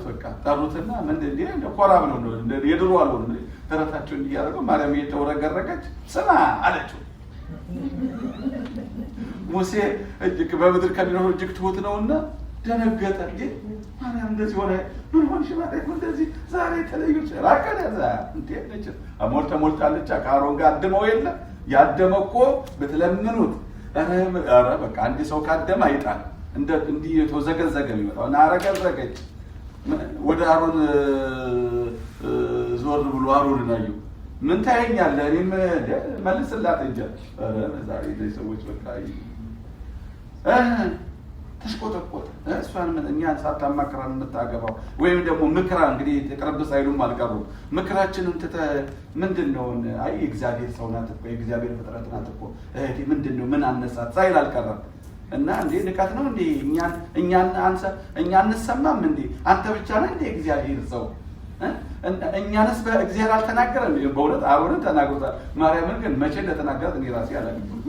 በቃ ጠሩትና ምንድን እንዴ እንደ ኮራ ብለው ነው እንደ የድሮ አልሆነ ተረታቸው እንዲያደርገው ማርያም እየተወረገረገች ስማ አለችው። ሙሴ እጅግ በምድር ከሚኖረው እጅግ ትሁት ነውና ደነገጠ። እንዴ ማርያም እንደዚህ ሆነ ምን ሆንሽ? ማለት እንደዚህ ዛሬ ተለዩች ራቀደዛ እንዴ ነች ሞልታለች። ከአሮን ጋር አድመው የለ ያደመ እኮ ብትለምኑት ኧረ በቃ አንድ ሰው ካደመ አይጣል እንዲህ የተዘገዘገ የሚመጣው እና አረገረገች። ወደ አሮን ዞር ብሎ አሮንን አየው። ምን ታየኛለህ? እኔም መልስላት እንጂ ዛሬ ሰዎች በቃ ተሽቆጠቆጠ። እሷን እኛን ሳታማክራን የምታገባው ወይም ደግሞ ምክራ እንግዲህ ቅርብስ አይሉም አልቀሩም። ምክራችንን ትተህ ምንድን ነው? አይ የእግዚአብሔር ሰው ናት እኮ የእግዚአብሔር ፍጥረት ናት እኮ እህቴ ምንድን ነው ምን አነሳት ሳይል አልቀረም። እና እንዴ ንቀት ነው እንዴ? እኛን አንሰማም እንዴ? አንተ ብቻ ነህ እንዴ እግዚአብሔር ሰው? እኛንስ በእግዚአብሔር አልተናገረም? በእውነት አሮንን ተናግሮታል። ማርያምን ግን መቼ እንደተናገራት እኔ ራሴ አላውቅም።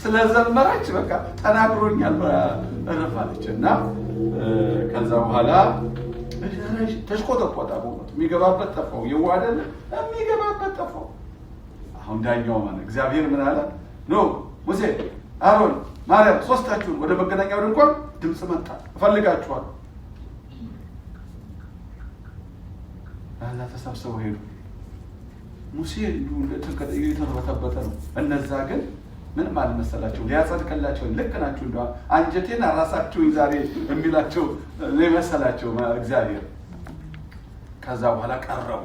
ስለዘመረች በቃ ተናግሮኛል እረፋለች። እና ከዛ በኋላ ተሽቆጠቆጣ። በእውነቱ የሚገባበት ጠፋው። የዋ አይደለ የሚገባበት ጠፋው። አሁን ዳኛው ማለት እግዚአብሔር ምን አለ? ኖ ሙሴ፣ አሮን፣ ማርያም ሶስታችሁን ወደ መገናኛው ድንኳን ድምፅ መጣ እፈልጋችኋለሁ። እና ተሰብስበው ሄዱ። ሙሴ የተርበተበተ ነው። እነዛ ግን ምንም አልመሰላቸው። ሊያጸድቅላቸው ልክ ናችሁ እንደ አንጀቴን አራሳችሁኝ ዛሬ የሚላቸው የመሰላቸው እግዚአብሔር። ከዛ በኋላ ቀረቡ።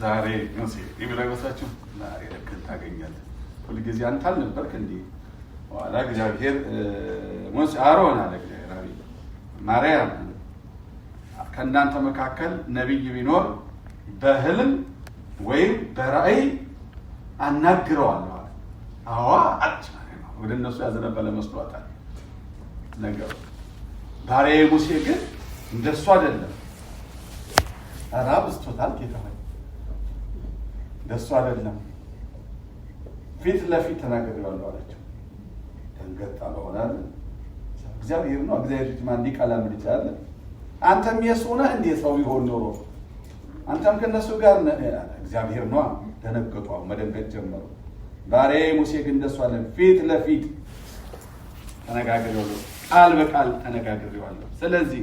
ዛሬ ሙሴ የሚለው ይመስላችሁ? ዛሬ ልክን ታገኛለህ። ሁልጊዜ አንተ አልነበርክ እንዲህ በኋላ እግዚአብሔር ሙሴ አሮን አለ እግዚአብሔር ማርያም ከእናንተ መካከል ነቢይ ቢኖር በህልም ወይም በራእይ አናግረዋለሁ። አዋ አጭ ወደ እነሱ ያዘነበለ መስሏታል ነገሩ። ባሪያዬ ሙሴ ግን እንደሱ አይደለም። ራብ ስቶታል ጌታ ሆይ ደሱ አይደለም ፊት ለፊት ተናግሬዋለሁ አላቸው። ደንገጣ በሆናል እግዚአብሔር ነው እግዚአብሔር ልጅ ማን ሊቃላም ይችላል? አንተም የሱ ነህ እንዴ? ሰው ይሆን ኖሮ አንተም ከነሱ ጋር እግዚአብሔር ነው። ደነገጡ፣ መደንገጥ ጀመሩ። ባሪያዬ ሙሴ ግን እንደሱ አለ ፊት ለፊት ተነጋግሬዋለሁ፣ ቃል በቃል ተነጋግሬዋለሁ። ስለዚህ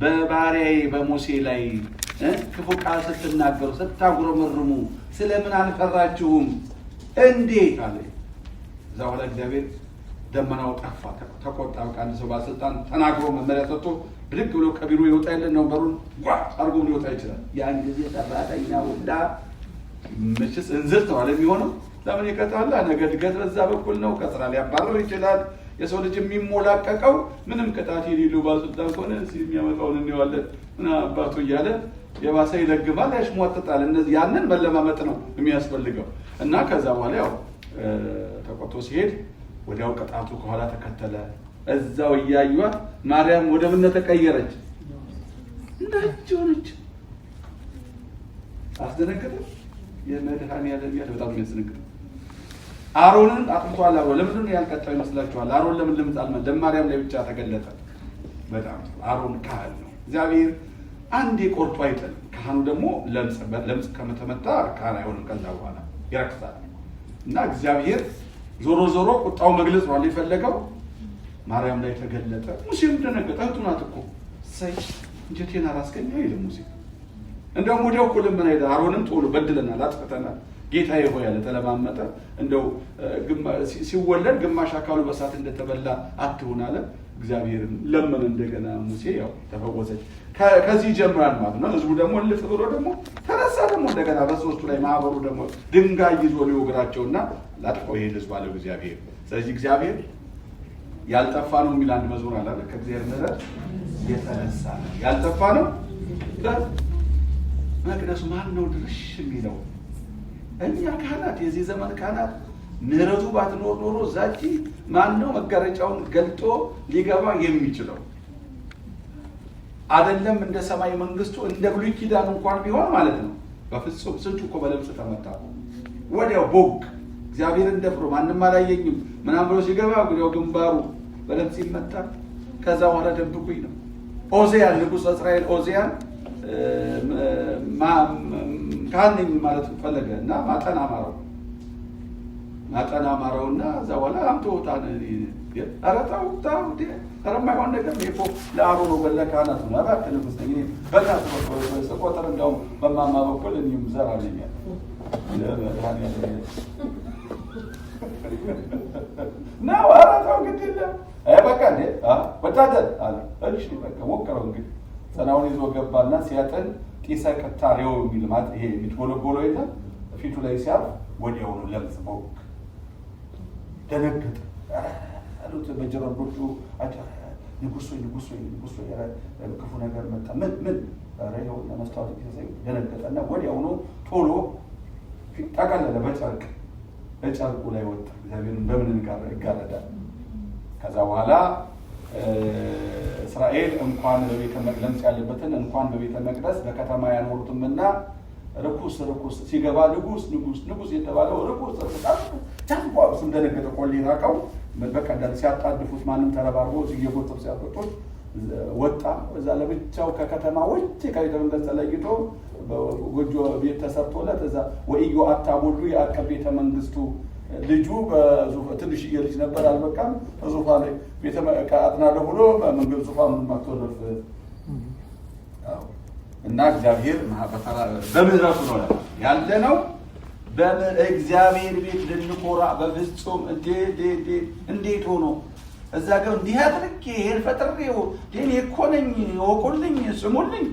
በባሪያዬ በሙሴ ላይ ክፉ ቃል ስትናገሩ ስታጉረመርሙ ስለምን አልፈራችሁም? እንዴት አለ። እዛ በኋላ እግዚአብሔር ደመናው ጠፋ፣ ተቆጣ። አንድ ሰው ባለስልጣን ተናግሮ መመሪያ ሰጥቶ ብድግ ብሎ ከቢሮ ይወጣ የለን ነው በሩን አርጎ ሊወጣ ይችላል። ያን ጊዜ ሰራተኛ ሁላ መቼስ እንዝር ተዋለ የሚሆነው ለምን ይቀጣላ? ነገ እድገት በዛ በኩል ነው። ከስራ ሊያባረር ይችላል። የሰው ልጅ የሚሞላቀቀው ምንም ቅጣት የሌለው ባለስልጣን ከሆነ የሚያመጣውን እንየዋለን ምን አባቱ እያለ የባሰ ይለግማል፣ ያሽሟጥጣል። እነዚህ ያንን መለማመጥ ነው የሚያስፈልገው። እና ከዛ በኋላ ያው ተቆጥቶ ሲሄድ ወዲያው ቅጣቱ ከኋላ ተከተለ። እዛው እያዩት ማርያም ወደ ምን ተቀየረች? ነጭ ሆነች። አስደነገጠ። የመድኃኒዓለም ያለ በጣም የሚያስደነግጥ አሮንን አጥምቷል። አሮን ለምንድን ነው ያልቀጣው ይመስላችኋል? አሮን ለምን ልምጣልመን ለማርያም ላይ ብቻ ተገለጠ? በጣም አሮን ካህን ነው። እግዚአብሔር አንዴ ቆርጦ አይጥልም። ካህኑ ደግሞ ለምጽ ከመተመታ ካህን አይሆንም። ከዛ በኋላ ይረክሳል። እና እግዚአብሔር ዞሮ ዞሮ ቁጣው መግለጽ ነው የፈለገው። ማርያም ላይ ተገለጠ። ሙሴም ደነገጠ። እህቱ ናት እኮ ሳይ እንጀቴን አላስገኘ አይልም ሙሴ። እንደውም ወዲያው እኮ ለምን አይደ አሮንም ቶሎ በድለናል፣ አጥፍተናል ጌታዬ ሆይ ያለ ተለማመጠ። እንደው ሲወለድ ግማሽ አካሉ በሳት እንደተበላ አትሁን አለ። እግዚአብሔርም ለምን እንደገና ሙሴ ያው ተፈወሰች። ከዚህ ጀምራል ማለት ነው። ህዝቡ ደግሞ ልፍ ብሎ ደግሞ ተነሳ። ደግሞ እንደገና በሶስቱ ላይ ማህበሩ ደግሞ ድንጋይ ይዞ ሊወግራቸውና ላጥፈው ይሄድ ህዝብ አለው እግዚአብሔር። ስለዚህ እግዚአብሔር ያልጠፋ ነው የሚል አንድ መዝሙር አለ። ከእግዚአብሔር ምሕረት የተነሳ ነው ያልጠፋ ነው። መቅደሱ ማን ነው ድርሽ የሚለው? እኛ ካህናት፣ የዚህ ዘመን ካህናት። ምሕረቱ ባትኖር ኖሮ ዛቲ ማን ነው መጋረጃውን ገልጦ ሊገባ የሚችለው? አይደለም እንደ ሰማይ መንግስቱ እንደ ብሉይ ኪዳን እንኳን ቢሆን ማለት ነው። በፍጹም ስንቱ እኮ በለምጽ ተመታ። ወዲያው ቦግ እግዚአብሔርን ደፍሮ ማንም አላየኝም ምናምን ብሎ ሲገባ ወዲያው ግንባሩ በለምጽ ይመታል። ከዛ በኋላ ደብቁኝ ነው። ኦዚያን ንጉሥ እስራኤል ኦዚያን ካህን ማለት ፈለገ እና ማጠን አማረውና እዛ በኋላ አምጥቶታል። አረታው የማይሆን ነገር ነው። ለአሮን ወገን ለካህናት ነው። እባክህ ንጉሥ ነኝ እኔ በእናት ስቆጥር እንዲያውም በማማ በኩል እኔም ዘር አለኛል ነው። አረታው ግድ የለም በቃ እንዴ ወታደር አለ። እሺ በቃ ሞክረው እንግዲህ ጽናውን ይዞ ገባና ሲያጠን ጢሰ ቅታሬው የሚል ማለት ይሄ የሚትጎለጎሎ የለም ፊቱ ላይ ሲያርፍ ወዲያውኑ ለምጽ ቦግ ደነገጠ። አሉት በጀረቦቹ ንጉሥ ሆይ ክፉ ነገር መጣ። ምን ረው ለመስታወት ጊዜ ደነገጠና ወዲያውኑ ቶሎ ጠቀለለ በጨርቁ ላይ ወጣ። እግዚአብሔርን በምን ይጋረዳል? ከዛ በኋላ እስራኤል እንኳን በቤተ መቅደስ ለምጽ ያለበትን እንኳን በቤተ መቅደስ በከተማ ያኖሩትምና ርኩስ ሲገባ ንጉሥ የተባለው ርኩስ ታንቋው እንደነገጠ ቆሌ ራቀው። በቃ እንዳለ ሲያጣድፉት ማንም ተረባርቦ እየጎተቱ ሲያወጡት ወጣ። እዛ ለብቻው ከከተማ ውጭ ከቤተ መቅደስ ተለይቶ ጎጆ ቤት ተሰርቶለት እዛ ወኢዮ አታቦሉ የአቀብ ቤተ መንግስቱ ልጁ ትንሽዬ ልጅ ነበር። አልበቃም በዙፋን ላይ ቤተ አጥናለሁ ብሎ መንገድ ዙፋን ማጥቶለፍ እና እግዚአብሔር በምህረቱ ነው ያለ ነው። በእግዚአብሔር ቤት ልንኮራ በፍጹም እንዴት ሆኖ እዛ ጋር እንዲህ አድርጌ ይሄን ፈጥሬው እኔ እኮ ነኝ ወቁልኝ ስሙልኝ።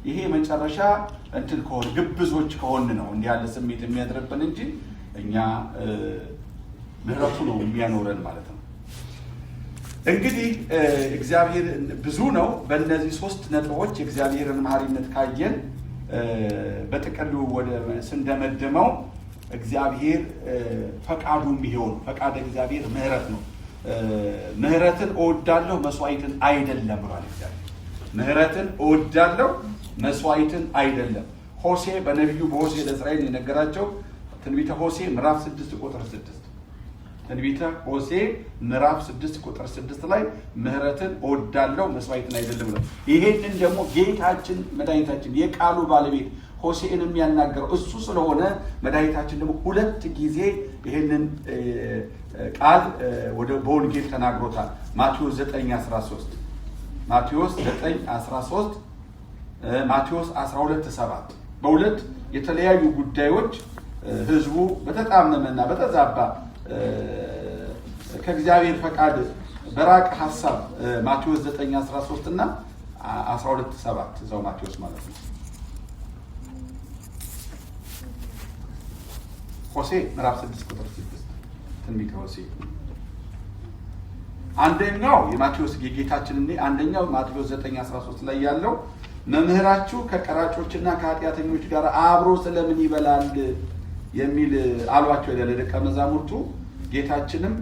ይሄ መጨረሻ እንትን ከሆነ ግብዞች ከሆን ነው እንዲህ ያለ ስሜት የሚያድርብን እንጂ እኛ ምህረቱ ነው የሚያኖረን ማለት ነው። እንግዲህ እግዚአብሔር ብዙ ነው። በእነዚህ ሶስት ነጥቦች የእግዚአብሔርን መሐሪነት ካየን በጥቅሉ ወደ ስንደመድመው እግዚአብሔር ፈቃዱም ይሄው ነው። ፈቃድ እግዚአብሔር ምህረት ነው። ምህረትን እወዳለሁ መስዋዕትን አይደለም ብሏል እግዚአብሔር። ምህረትን እወዳለሁ መስዋዕትን አይደለም። ሆሴ በነቢዩ በሆሴ ለእስራኤል የነገራቸው ትንቢተ ሆሴ ምዕራፍ 6 ቁጥር 6 ትንቢተ ሆሴ ምዕራፍ 6 ቁጥር 6 ላይ ምህረትን እወዳለሁ መስዋዕትን አይደለም ነው። ይሄንን ደግሞ ጌታችን መድኃኒታችን የቃሉ ባለቤት ሆሴን የሚያናገረው እሱ ስለሆነ መድኃኒታችን ደግሞ 2 ጊዜ ይሄንን ቃል በወንጌል ተናግሮታል። ማቴዎስ 9:13 ማቴዎስ 9:13 ማቴዎስ 12:7 በሁለት የተለያዩ ጉዳዮች ህዝቡ በተጣመመና በተዛባ ከእግዚአብሔር ፈቃድ በራቅ ሐሳብ ማቴዎስ 9:13 እና 12:7 እዛው ማቴዎስ ማለት ነው። ሆሴ ምዕራፍ 6 ቁጥር 6 ትንቢተ ሆሴ አንደኛው የማቴዎስ የጌታችን አንደኛው ማቴዎስ 9:13 ላይ ያለው መምህራችሁ ከቀራጮችና ከኃጢአተኞች ጋር አብሮ ስለምን ይበላል የሚል አሏቸው ይላል ደቀ መዛሙርቱ። ጌታችንም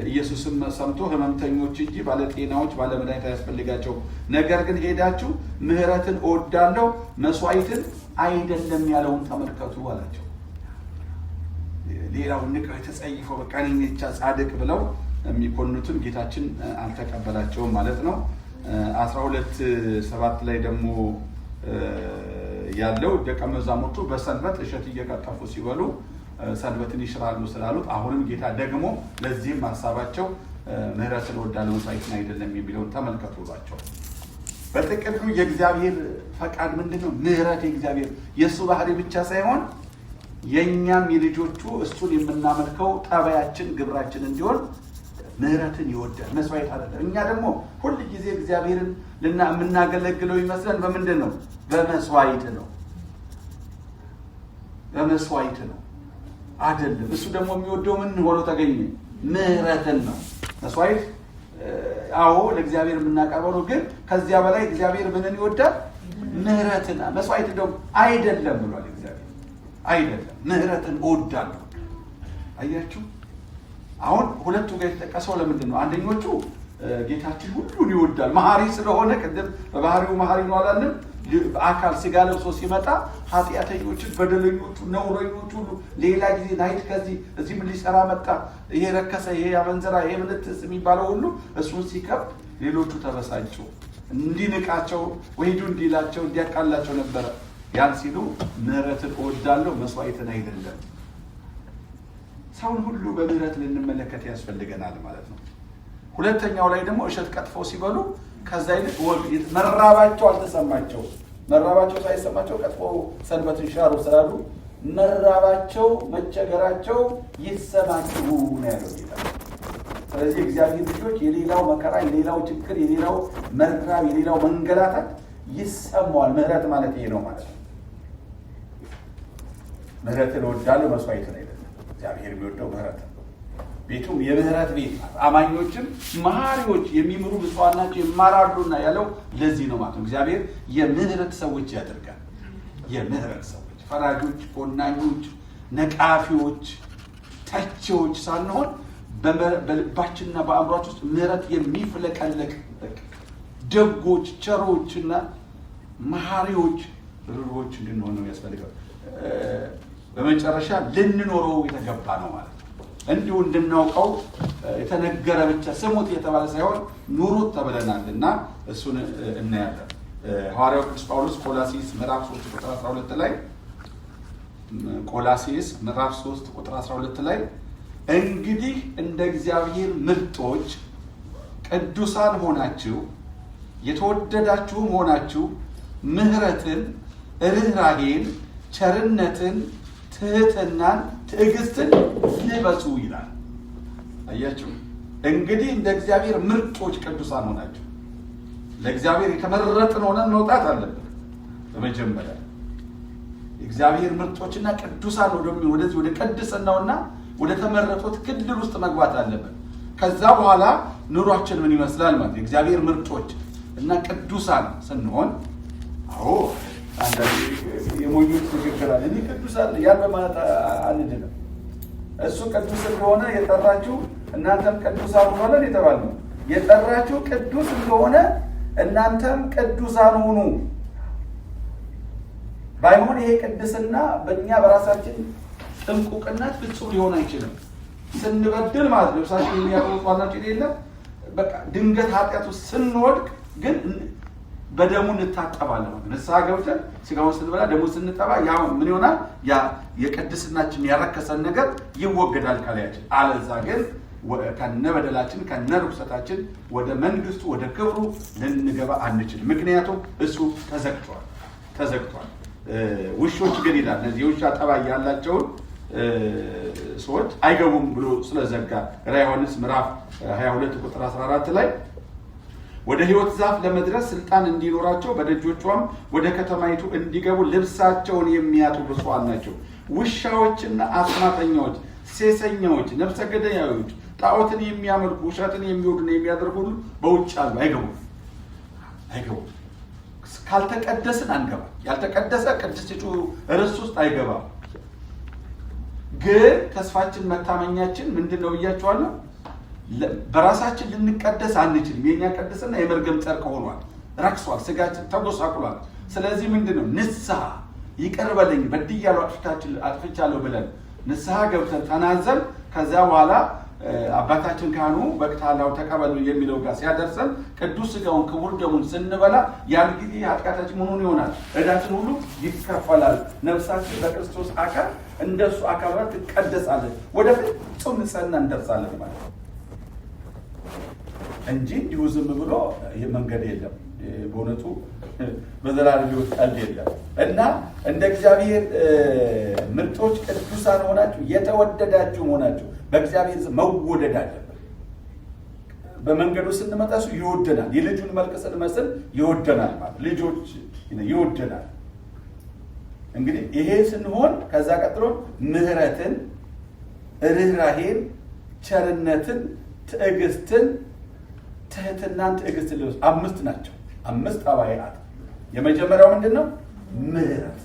ኢየሱስም ሰምቶ ህመምተኞች እንጂ ባለጤናዎች ባለመድኃኒት አያስፈልጋቸውም፣ ነገር ግን ሄዳችሁ ምህረትን እወዳለሁ መስዋዕትን አይደለም ያለውን ተመልከቱ አላቸው። ሌላውን ንቀው የተጸይፈው በቃ እኔ ብቻ ጻድቅ ብለው የሚኮንኑትን ጌታችን አልተቀበላቸውም ማለት ነው። 12:7 ላይ ደግሞ ያለው ደቀ መዛሙርቱ በሰንበት እሸት እየቀጠፉ ሲበሉ ሰንበትን ይሽራሉ ስላሉት አሁንም ጌታ ደግሞ ለዚህም ሐሳባቸው ምህረትን እወዳለሁ መስዋዕትን አይደለም የሚለውን ተመልከቱ ብሏቸው። በጥቅሉ የእግዚአብሔር ፈቃድ ምንድነው? ምህረት የእግዚአብሔር የእሱ ባህሪ ብቻ ሳይሆን የእኛም የልጆቹ እሱን የምናመልከው ጠባያችን ግብራችን እንዲሆን ምህረትን ይወዳል መስዋዕት አይደለም። እኛ ደግሞ ሁል ጊዜ እግዚአብሔርን የምናገለግለው ይመስለን በምንድን ነው? በመስዋዕት ነው። በመስዋዕት ነው አይደለም። እሱ ደግሞ የሚወደው ምን ሆኖ ተገኘ? ምህረትን ነው። መስዋዕት አዎ ለእግዚአብሔር የምናቀርበው ነው፣ ግን ከዚያ በላይ እግዚአብሔር ምንን ይወዳል? ምህረትን። መስዋዕት ደግሞ አይደለም ብሏል እግዚአብሔር። አይደለም ምህረትን እወዳለሁ። አያችሁ አሁን ሁለቱ ጋር የተጠቀሰው ለምንድን ነው? አንደኞቹ ጌታችን ሁሉን ይወዳል መሐሪ ስለሆነ ቅድም በባህሪው መሐሪ ነው አላለም? በአካል ስጋ ለብሶ ሲመጣ ኃጢአተኞችን በደለኞቹ ነውረኞቹ ሁሉ ሌላ ጊዜ ናይት ከዚህ እዚህ ምን ሊሰራ መጣ ይሄ ረከሰ ይሄ አመንዝራ ይሄ ምንትስ የሚባለው ሁሉ እሱን ሲከብ ሌሎቹ ተበሳጩ። እንዲንቃቸው ወይዱ እንዲላቸው እንዲያቃላቸው ነበረ። ያን ሲሉ ምህረትን እወዳለሁ መስዋዕትን አይደለም። ሰውን ሁሉ በምህረት ልንመለከት ያስፈልገናል ማለት ነው። ሁለተኛው ላይ ደግሞ እሸት ቀጥፈው ሲበሉ ከዛ ይልቅ መራባቸው አልተሰማቸው። መራባቸው ሳይሰማቸው ቀጥፈው ሰንበትን ሻሩ ስላሉ መራባቸው መቸገራቸው ይሰማችሁ ነው ያለው ጌታ። ስለዚህ እግዚአብሔር ልጆች የሌላው መከራ የሌላው ችግር የሌላው መራብ የሌላው መንገላታት ይሰማዋል። ምህረት ማለት ይሄ ነው ማለት ነው። ምህረትን እወዳለሁ መስዋዕትን አይደለም። እግዚአብሔር የሚወደው ምህረት ነው። ቤቱም የምህረት ቤት ነው። አማኞችም መሐሪዎች የሚምሩ ብፁዓን ናቸው ይማራሉና ያለው ለዚህ ነው ማለት ነው። እግዚአብሔር የምህረት ሰዎች ያደርጋል። የምህረት ሰዎች ፈራጆች፣ ኮናኞች፣ ነቃፊዎች፣ ተቺዎች ሳንሆን በልባችንና በአእምሯችን ውስጥ ምህረት የሚፍለቀለቅ ደጎች፣ ቸሮችና መሐሪዎች፣ ርኅሩኆች እንድንሆን ነው ያስፈልጋል። በመጨረሻ ልንኖረው የተገባ ነው ማለት ነው። እንዲሁ እንድናውቀው የተነገረ ብቻ ስሙት የተባለ ሳይሆን ኑሩት ተብለናል እና እሱን እናያለን። ሐዋርያው ቅዱስ ጳውሎስ ቆላስይስ ምዕራፍ 3 ቁጥር 12 ላይ ቆላስይስ ምዕራፍ 3 ቁጥር 12 ላይ እንግዲህ እንደ እግዚአብሔር ምርጦች ቅዱሳን ሆናችሁ የተወደዳችሁም ሆናችሁ ምህረትን፣ ርኅራኄን፣ ቸርነትን፣ ትህትናን፣ ትዕግስትን ልበሱ ይላል። አያችሁ እንግዲህ እንደ እግዚአብሔር ምርጦች ቅዱሳን ሆናችሁ ለእግዚአብሔር የተመረጥን ሆነን መውጣት አለብን። በመጀመሪያ እግዚአብሔር ምርጦችና ቅዱሳን ወደዚህ ወደ ቅድስናውና ወደ ተመረጡት ክልል ውስጥ መግባት አለብን። ከዛ በኋላ ኑሯችን ምን ይመስላል ማለት እግዚአብሔር ምርጦች እና ቅዱሳን ስንሆን አዎ አንዳንዴ የሞኞች ንግግር አለ። እኔ ቅዱሳን ያን በማለት አንድንም እሱ ቅዱስ እንደሆነ የጠራችሁ እናንተም ቅዱሳን ሆነን የተባልነው የጠራችሁ ቅዱስ እንደሆነ እናንተም ቅዱሳን ሁኑ። ባይሆን ይሄ ቅድስና በእኛ በራሳችን ጥንቁቅነት ፍጹም ሊሆን አይችልም። ስንበድል ማለት ነው ልብሳችን የሚያቆጥ ዋናችን የለም። በቃ ድንገት ኃጢአቱ ስንወድቅ ግን በደሙ እንታጠባለን። ንስሐ ገብተን ስጋውን ስንበላ ደሙ ስንጠባ ያ ምን ይሆናል? ያ የቅድስናችን ያረከሰን ነገር ይወገዳል ከላያችን። አለዛ ግን ከነበደላችን ከነርኩሰታችን ወደ መንግስቱ ወደ ክብሩ ልንገባ አንችልም። ምክንያቱም እሱ ተዘግቷል። ውሾች ግን ይላል እነዚህ የውሻ ጠባይ ያላቸውን ሰዎች አይገቡም ብሎ ስለዘጋ ራዕየ ዮሐንስ ምዕራፍ 22 ቁጥር 14 ላይ ወደ ሕይወት ዛፍ ለመድረስ ስልጣን እንዲኖራቸው በደጆቿም ወደ ከተማይቱ እንዲገቡ ልብሳቸውን የሚያጡ ብፁዓን ናቸው። ውሻዎችና አስማተኛዎች፣ ሴሰኛዎች፣ ነፍሰ ገዳዮች፣ ጣዖትን የሚያመልኩ ውሸትን የሚወዱና የሚያደርጉ ሁሉ በውጭ አሉ። አይገቡም። ካልተቀደስን አንገባ። ያልተቀደሰ ቅድስቲቱ ርስት ውስጥ አይገባም። ግን ተስፋችን መታመኛችን ምንድነው ብያችኋለሁ? በራሳችን ልንቀደስ አንችልም። የኛ ቅድስና የመርገም ጨርቅ ሆኗል፣ ረክሷል፣ ስጋችን ተጎሳቁሏል። ስለዚህ ምንድነው ንስሐ ይቅር በለኝ በድያለሁ አጥፍቻለሁ ብለን ንስሐ ገብተን ተናዘን ከዛ በኋላ አባታችን ካህኑ በቅታላው ተቀበሉ የሚለው ጋር ሲያደርሰን ቅዱስ ስጋውን ክቡር ደሙን ስንበላ ያን ጊዜ ኃጢአታችን ምን ይሆናል? ዕዳችን ሁሉ ይከፈላል። ነፍሳችን በክርስቶስ አካል እንደሱ አካል ትቀደሳለች። ወደ ፍጹም ንጽሕና እንደርሳለን ማለት ነው እንጂ እንዲሁ ዝም ብሎ መንገድ የለም። በእውነቱ በዘላለም ሕይወት ቀልድ የለም እና እንደ እግዚአብሔር ምርጦች ቅዱሳን ሆናችሁ የተወደዳችሁ ሆናችሁ በእግዚአብሔር መወደድ አለብን። በመንገዱ ስንመጣ እሱ ይወደናል። የልጁን መልክ ስንመስል ይወደናል ማለት ልጆች ይወደናል። እንግዲህ ይሄ ስንሆን ከዛ ቀጥሎ ምሕረትን፣ ርኅራኄን፣ ቸርነትን፣ ትዕግስትን፣ ትህትናን፣ ትዕግስትን ሊወስ 5 ናቸው። 5 ጠባያት። የመጀመሪያው ምንድነው? ምሕረት።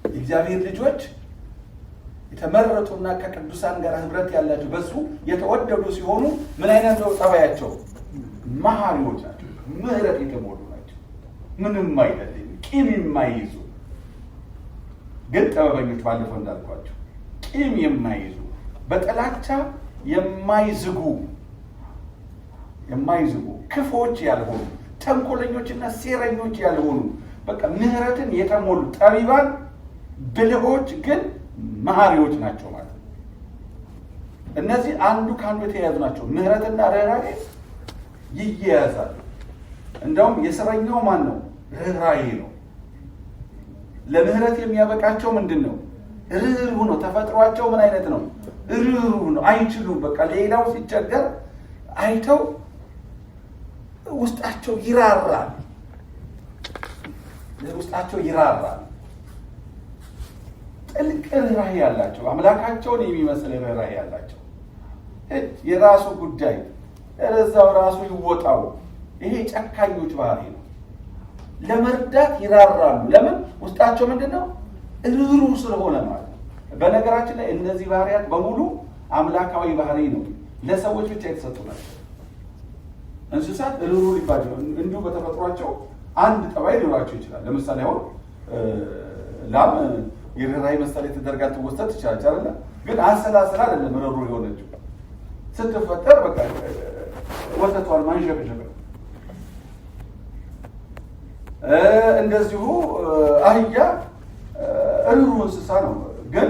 የእግዚአብሔር ልጆች የተመረጡና ከቅዱሳን ጋር ህብረት ያላቸው በሱ የተወደዱ ሲሆኑ ምን አይነት ነው ጠባያቸው? መሐሪዎች ናቸው። ምሕረት የተሞሉ ናቸው። ምንም አይደለም፣ ቂም የማይይዙ ግን ጥበበኞች፣ ባለፈው እንዳልኳቸው ቂም የማይይዙ በጥላቻ የማይዝጉ ክፎች ያልሆኑ ተንኮለኞችና ሴረኞች ያልሆኑ በቃ ምሕረትን የተሞሉ ጠቢባን ብልሆች ግን መሐሪዎች ናቸው ማለት ነው። እነዚህ አንዱ ከአንዱ የተያያዙ ናቸው። ምሕረትና ርኅራኄ ይያያዛሉ። እንደውም የስረኛው ማን ነው? ርኅራኄ ነው። ለምሕረት የሚያበቃቸው ምንድን ነው? ርኅሩህ ነው። ተፈጥሯቸው ምን አይነት ነው? ርኅሩህ ነው። አይችሉም። በቃ ሌላው ሲቸገር አይተው ውስጣቸው ይራራል። ጥልቅ ርኅራኄ ያላቸው፣ አምላካቸውን የሚመስል ርኅራኄ ያላቸው፣ የራሱ ጉዳይ እዛው ራሱ ይወጣው። ይሄ ጨካኞች ባህሪ ነው። ለመርዳት ይራራሉ። ለምን? ውስጣቸው ምንድነው? ርኅሩህ ስለሆነ ማለት ነው። በነገራችን ላይ እነዚህ ባህሪያት በሙሉ አምላካዊ ባህሪ ነው። ለሰዎች ብቻ የተሰጡ ናቸው። እንስሳት ርኅሩህ ሊባሉ እንዲሁ በተፈጥሯቸው አንድ ጠባይ ሊኖራቸው ይችላል። ለምሳሌ አሁን ላም የርኅራኄ ምሳሌ ተደርጋ ትወሰድ ትችላለች አይደለ? ግን አሰላስላ አይደለም ርኅሩህ የሆነችው። ስትፈጠር በቃ ወተቷን ማንዠብዠብ ነው። እንደዚሁ አህያ ርኅሩህ እንስሳ ነው። ግን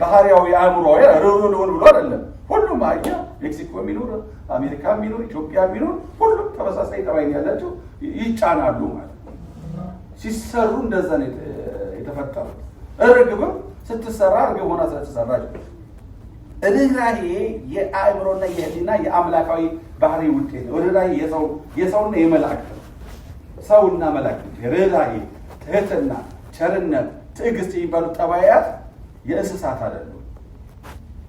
ባህሪያዊ አእምሮዊ ርኅሩህ ሊሆን ብሎ አይደለም። ሁሉም አህያ ሜክሲኮ የሚኖር አሜሪካ የሚኖር ኢትዮጵያ የሚኖር ሁሉም ተመሳሳይ ጠባይ ያላቸው ይጫናሉ ማለት ነው። ሲሰሩ እንደዛ ነው የተፈጠሩት። ርግብም ስትሰራ ርግብ ሆና ስለተሰራች። ርኅራኄ የአእምሮና የህሊና የአምላካዊ ባህሪ ውጤት ነው። ርኅራኄ የሰውና የመላእክት ነው። ሰውና መላእክት ርኅራኄ፣ ትህትና፣ ቸርነት፣ ትዕግስት የሚባሉ ጠባያት የእንስሳት አይደሉም።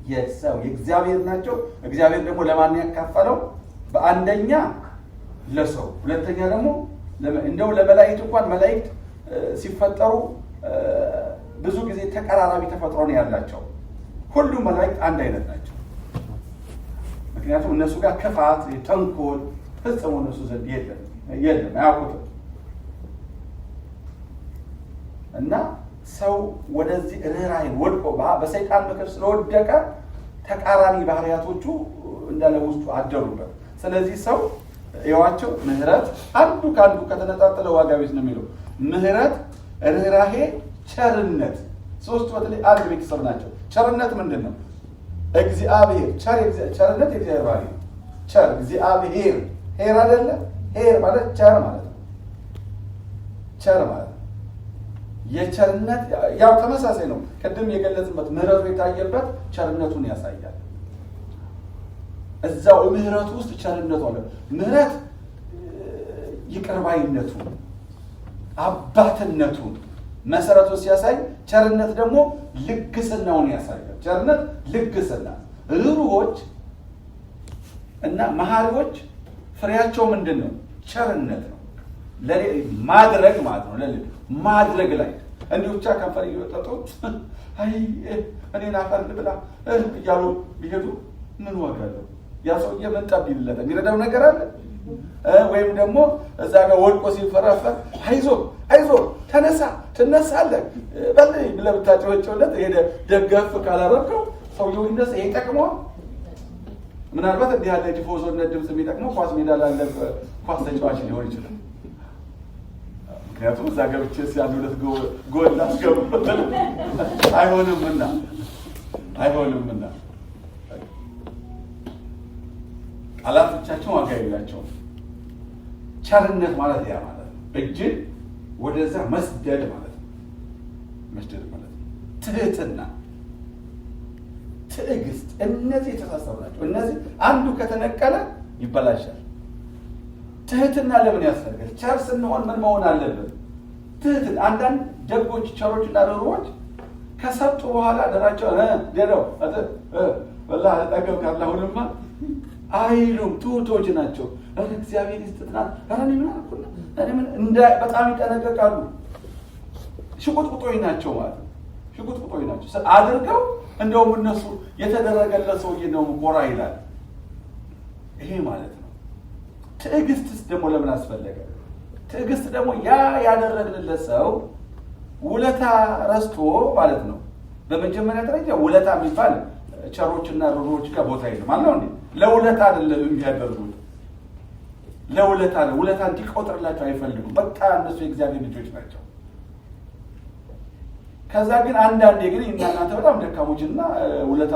የሰው የእግዚአብሔር ናቸው። እግዚአብሔር ደግሞ ለማን ያካፈለው? በአንደኛ ለሰው፣ ሁለተኛ ደግሞ እንደው ለመላእክት እንኳን መላእክት ሲፈጠሩ ብዙ ጊዜ ተቀራራቢ ተፈጥሮ ነው ያላቸው። ሁሉም መላእክት አንድ አይነት ናቸው። ምክንያቱም እነሱ ጋር ክፋት፣ ተንኮል ፈጽሞ እነሱ ዘንድ የለም። የለም አያውቁትም። እና ሰው ወደዚህ ርህራሄ ወድቆ በሰይጣን ምክር ስለወደቀ ተቃራኒ ባህሪያቶቹ እንዳለ ውስጡ አደሩበት። ስለዚህ ሰው ይዋቸው ምህረት አንዱ ካንዱ ከተነጣጠለ ዋጋ ቢስ ነው የሚለው። ምህረት፣ ርህራሄ፣ ቸርነት ሶስቱ በተለይ አንድ ቤተሰብ ናቸው። ቸርነት ምንድነው? እግዚአብሔር ቸርነት የእግዚአብሔር ባህሪ ነው። ቸር እግዚአብሔር ሄር አይደለ? ሄር ማለት ቸር ማለት ነው። ቸር ማለት የቸርነት ያው ተመሳሳይ ነው። ቅድም የገለጽበት ምህረቱ የታየበት ቸርነቱን ያሳያል። እዛው ምህረቱ ውስጥ ቸርነቱ አለ። ምህረት ይቅር ባይነቱ አባትነቱ መሰረቱን ሲያሳይ፣ ቸርነት ደግሞ ልግስናውን ያሳያል። ቸርነት ልግስና፣ ርኅሩኆች እና መሐሪዎች ፍሬያቸው ምንድን ነው? ቸርነት ነው። ማድረግ ማለት ነው። ማድረግ ላይ እንዲሁ ብቻ ከንፈር እየወጠጡ አይ እኔን አፈር ልብላ እያሉ ቢሄዱ ምን ዋጋ አለው? ያ ሰውዬ ምን ጠብ ይልለት? የሚረዳው ነገር አለ? ወይም ደግሞ እዛ ጋር ወድቆ ሲፈራፈር አይዞ ተነሳ ትነሳለህ በልይ ብለህ ብታጨበጭብለት ሄደ ደገፍ ካላረከው ሰውየው ይነሳ። ይሄ ይጠቅመዋል? ምናልባት እንዲህ ያለ ቲፎዞነት ድምፅ የሚጠቅመው ኳስ ሜዳ ላለ ኳስ ተጫዋች ሊሆን ይችላል። ምክንያቱም እዛ ገብቼ ሲያሉ ሁለት ጎል ላስገቡ አይሆንምና ቃላቶቻቸው ዋጋ የላቸውም። ቸርነት ማለት ያ ማለት ነው። እጅን ወደዛ መስደድ ማለት ነው። ትህትና፣ ትዕግስት፣ እነዚህ የተሳሰሩ ናቸው። እነዚህ አንዱ ከተነቀለ ይበላሻል። ትህትና ለምን ያስፈልጋል? ቸር ስንሆን ምን መሆን አለብን? ትህትና። አንዳንድ ደጎች ቸሮችና ርኅሩኆች ከሰጡ በኋላ ደራቸው ደረው ወላ አጠገብ ካላሁንማ አይሉም። ትሁቶች ናቸው። እግዚአብሔር ይስጥናል። በጣም ይጠነቀቃሉ። ሽቁጥቁጦች ናቸው ማለት ነው። ሽቁጥቁጦች ናቸው አድርገው እንደውም እነሱ የተደረገለት ሰውዬ ነው ኮራ ይላል። ይሄ ማለት ነው። ትዕግስትስ ደግሞ ለምን አስፈለገ? ትዕግስት ደግሞ ያ ያደረግንለት ሰው ውለታ ረስቶ ማለት ነው። በመጀመሪያ ደረጃ ውለታ የሚባል ቸሮችና ርኅሩኆች ጋር ቦታ የለም ማለት ነው። ለውለታ አይደለም የሚያደርጉት፣ ለውለታ ነው። ውለታ እንዲቆጥርላቸው አይፈልጉም። በቃ እነሱ የእግዚአብሔር ልጆች ናቸው። ከዛ ግን አንዳንዴ ግን እናንተ በጣም ደካሞችና ውለታ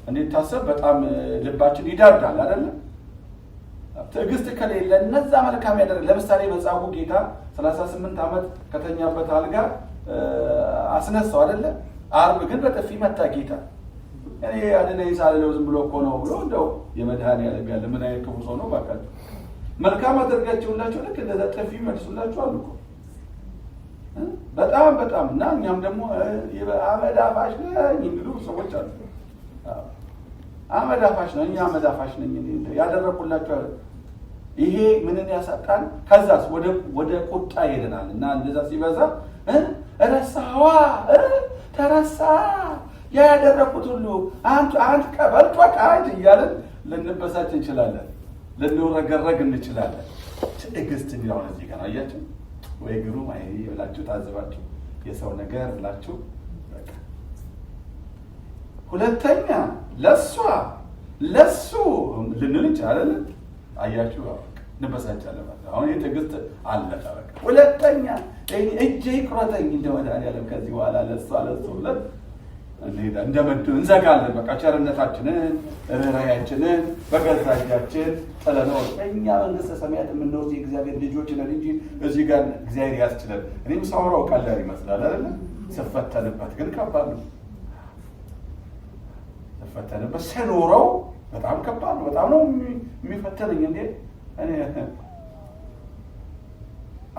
እንዲታሰብ በጣም ልባችን ይዳርዳል አይደለ? ትዕግስት ከሌለ እነዛ መልካም ያደረግ ለምሳሌ መጻጉዕ ጌታ 38 ዓመት ከተኛበት አልጋ አስነሳው አይደለ? ዓርብ ግን በጥፊ መታ ጌታ። እኔ አድነኝ ሳልለው ዝም ብሎ እኮ ነው ብሎ እንደው የመድኃኒዓለም ያለ ምን አይነት ክፉ ሰው ነው ባካችሁ። መልካም አድርጋችሁላችሁ ልክ እንደዛ ጥፊ መልሱላችሁ አሉ እኮ በጣም እና እኛም ደግሞ አመድ አፋሽ ነኝ የሚሉ ሰዎች አሉ። አመድ አፋሽ ነኝ፣ አመድ አፋሽ ነኝ ያደረኩላችሁ አለ። ይሄ ምንን ያሳጣል? ከዛስ ወደ ቁጣ ይሄደናል። እና እንደዛ ሲበዛ ረሳዋ ተረሳ ያደረኩት ሁሉ አንተ ቀበልቶ ቃል እያለን ልንበሳጭ እንችላለን፣ ልንረገረግ እንችላለን። ትዕግስት የሚለው እዚህ ጋር አያችሁ ወይ ግሩም አይ ብላችሁ ታዘባችሁ የሰው ነገር ብላችሁ በቃ። ሁለተኛ ለሱ ልንል እንችላለን። አያችሁ እንበሳጫለን ማለት አሁን የትዕግስት አለቀ በቃ። ሁለተኛ እጄ ይቁረጠኝ እንደመድኃኒዓለም ከዚህ በኋላ ለሱ ብለን እንዘጋለን። በቃ ቸርነታችንን ርኅራኄያችንን በገዛ እጃችን ጥለነው እኛ መንግሥተ ሰማያት የምንወርስ የእግዚአብሔር ልጆች ነን እንጂ እዚህ ጋር እግዚአብሔር ያስችለን። እኔም ሳወራው ቀላል ይመስላል አይደለ? ስፈተንበት ግን ከባድ ነው። ስፈተንበት ስኖረው በጣም ከባድ ነው። በጣም ነው የሚፈተነኝ። እንዴ እኔ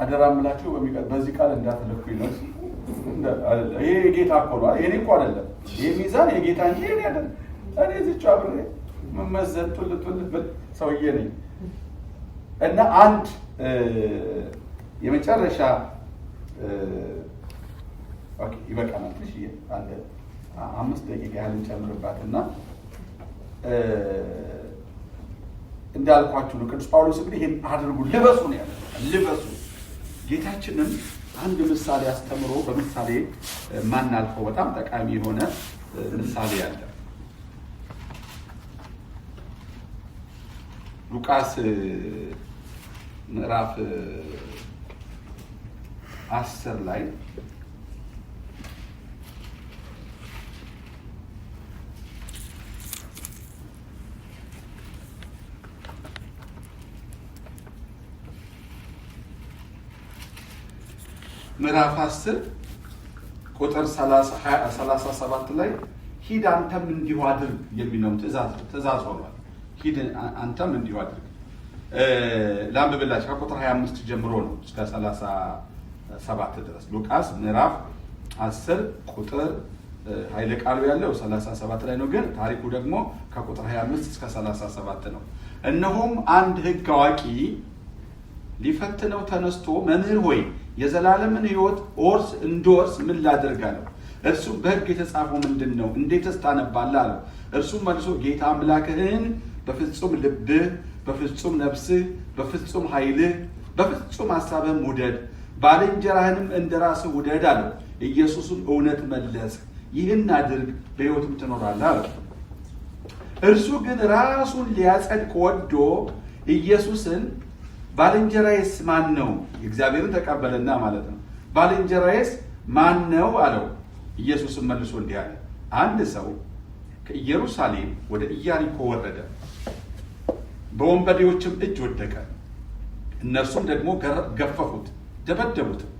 አደራ የምላችሁ በዚህ ቃል እንዳትለኩኝ ነው። ይሄ የጌታ እኮ ነው። የኔ እኮ አይደለም። ይሄ ሚዛን የጌታ እንጂ የኔ አይደለም። እኔ እዚች አብሬ መመዘን ቱልቱል ሰውዬ ነኝ። እና አንድ የመጨረሻ ኦኬ ይበቃናል። እሺ አንድ 5 ደቂቃ ያህል እንጨምርባትና እንዳልኳችሁ ነው። ቅዱስ ጳውሎስ እንግዲህ ይሄን አድርጉ ልበሱ ነው ያለው። ልበሱ። ጌታችንም አንድ ምሳሌ አስተምሮ በምሳሌ ማናልፈው በጣም ጠቃሚ የሆነ ምሳሌ አለ። ሉቃስ ምዕራፍ 10 ላይ ምዕራፍ 10 ቁጥር 37 ላይ ሂድ አንተም እንዲሁ አድርግ የሚለው ትእዛዝ ሆኗል። ሂድ አንተም እንዲሁ አድርግ። ላንብብላችሁ ከቁጥር 25 ጀምሮ ነው እስከ 37 ድረስ። ሉቃስ ምዕራፍ 10 ቁጥር ኃይለ ቃሉ ያለው 37 ላይ ነው፣ ግን ታሪኩ ደግሞ ከቁጥር 25 እስከ 37 ነው። እነሆም አንድ ሕግ አዋቂ ሊፈትነው ተነስቶ መምህር ሆይ የዘላለምን ሕይወት እንድወርስ ምን ላድርግ አለው። እርሱም በሕግ የተጻፈው ምንድን ነው? እንዴትስ ታነባለህ አለው። እርሱም መልሶ ጌታ አምላክህን በፍጹም ልብህ፣ በፍጹም ነፍስህ፣ በፍጹም ኃይልህ፣ በፍጹም ሐሳብህም ውደድ፣ ባልንጀራህንም እንደ ራስህ ውደድ አለው። ኢየሱስም እውነት መለስ፣ ይህን አድርግ በሕይወትም ትኖራለህ አለው። እርሱ ግን ራሱን ሊያጸድቅ ወዶ ኢየሱስን ባልንጀራዬስ ማን ነው? የእግዚአብሔርን ተቀበለና ማለት ነው። ባልንጀራዬስ ማን ነው አለው። ኢየሱስም መልሶ እንዲህ አለ፣ አንድ ሰው ከኢየሩሳሌም ወደ ኢያሪኮ ወረደ፣ በወንበዴዎችም እጅ ወደቀ። እነርሱም ደግሞ ገፈፉት፣ ደበደቡትም፣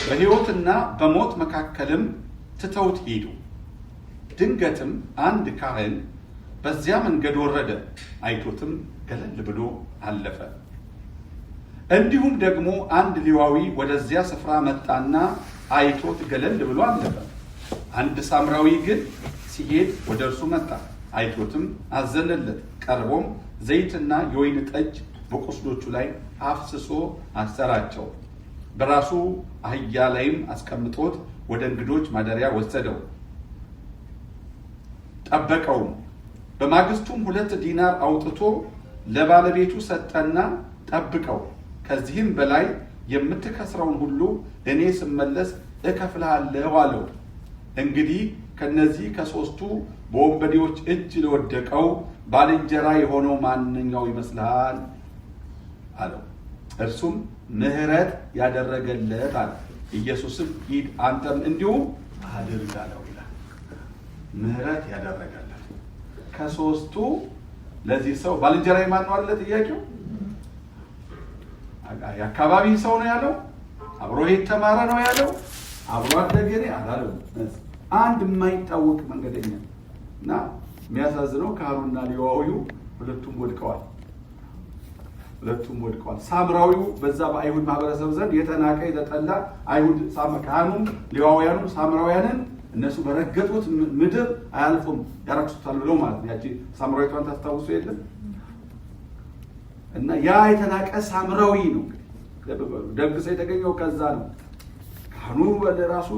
በሕይወትና በሞት መካከልም ትተውት ሄዱ። ድንገትም አንድ ካህን በዚያ መንገድ ወረደ፣ አይቶትም ገለል ብሎ አለፈ። እንዲሁም ደግሞ አንድ ሌዋዊ ወደዚያ ስፍራ መጣና አይቶት ገለል ብሎ አለፈ። አንድ ሳምራዊ ግን ሲሄድ ወደ እርሱ መጣ፣ አይቶትም አዘነለት። ቀርቦም ዘይትና የወይን ጠጅ በቁስሎቹ ላይ አፍስሶ አሰራቸው። በራሱ አህያ ላይም አስቀምጦት ወደ እንግዶች ማደሪያ ወሰደው፣ ጠበቀውም። በማግስቱም 2 ዲናር አውጥቶ ለባለቤቱ ሰጠና ጠብቀው፣ ከዚህም በላይ የምትከስረውን ሁሉ እኔ ስመለስ እከፍልሃለሁ አለው። እንግዲህ ከነዚህ ከሦስቱ በወንበዴዎች እጅ ለወደቀው ባልንጀራ የሆነው ማንኛው ይመስልሃል አለው። እርሱም ምሕረት ያደረገለት አለ። ኢየሱስም ሂድ አንተም እንዲሁ አድርግ አለው ይላል። ምሕረት ያደረገለት ከሦስቱ ለዚህ ሰው ባልንጀራ ማን ነው አለ ጥያቄው። የአካባቢ ሰው ነው ያለው? አብሮ የተማረ ነው ያለው? አብሮ አደገ አላለው? አንድ የማይታወቅ መንገደኛ እና የሚያሳዝነው ካህኑና ሌዋዊው ሁለቱም ወድቀዋል። ሳምራዊው በዛ በአይሁድ ማህበረሰብ ዘንድ የተናቀ የተጠላ አይሁድ ካህኑም ሌዋውያኑም ሳምራውያንን እነሱ በረገጡት ምድር አያልፉም ያረክሱታል ብለው ማለት ነው። ያቺ ሳምራዊቷን ታስታውሱ የለም? እና ያ የተናቀ ሳምራዊ ነው። ደግ ሰው የተገኘው ከዛ ነው። ካህኑ በራሱ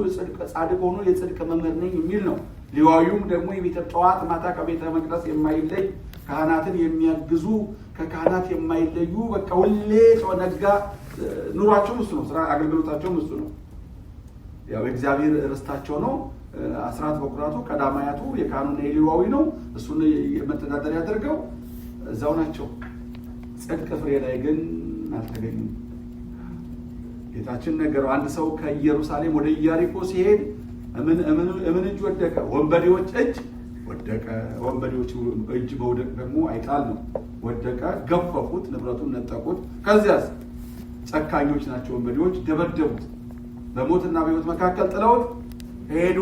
ጻድቅ ሆኖ የጽድቅ መምህር ነኝ የሚል ነው። ሌዋዊውም ደግሞ ጠዋት ማታ ከቤተ መቅደስ የማይለይ ካህናትን የሚያግዙ ከካህናት የማይለዩ በቃ ሁሌ ነጋ ኑሯቸው እሱ ነው። ስራ አገልግሎታቸው እሱ ነው። ያው እግዚአብሔር ርስታቸው ነው። አስራት በኩራቱ ቀዳማያቱ የካህኑና የሌዋዊ ነው። እሱን የመተዳደር ያደርገው እዛው ናቸው። ጽድቅ ፍሬ ላይ ግን አልተገኙም። ጌታችን ነገረው። አንድ ሰው ከኢየሩሳሌም ወደ ኢያሪኮ ሲሄድ እምን እጅ ወደቀ? ወንበዴዎች እጅ ወደቀ። ወንበዴዎች እጅ መውደቅ ደግሞ አይጣል ነው። ወደቀ፣ ገፈፉት፣ ንብረቱን ነጠቁት። ከዚያስ ጨካኞች ናቸው ወንበዴዎች፣ ደበደቡት፣ በሞትና በሕይወት መካከል ጥለውት ሄዱ።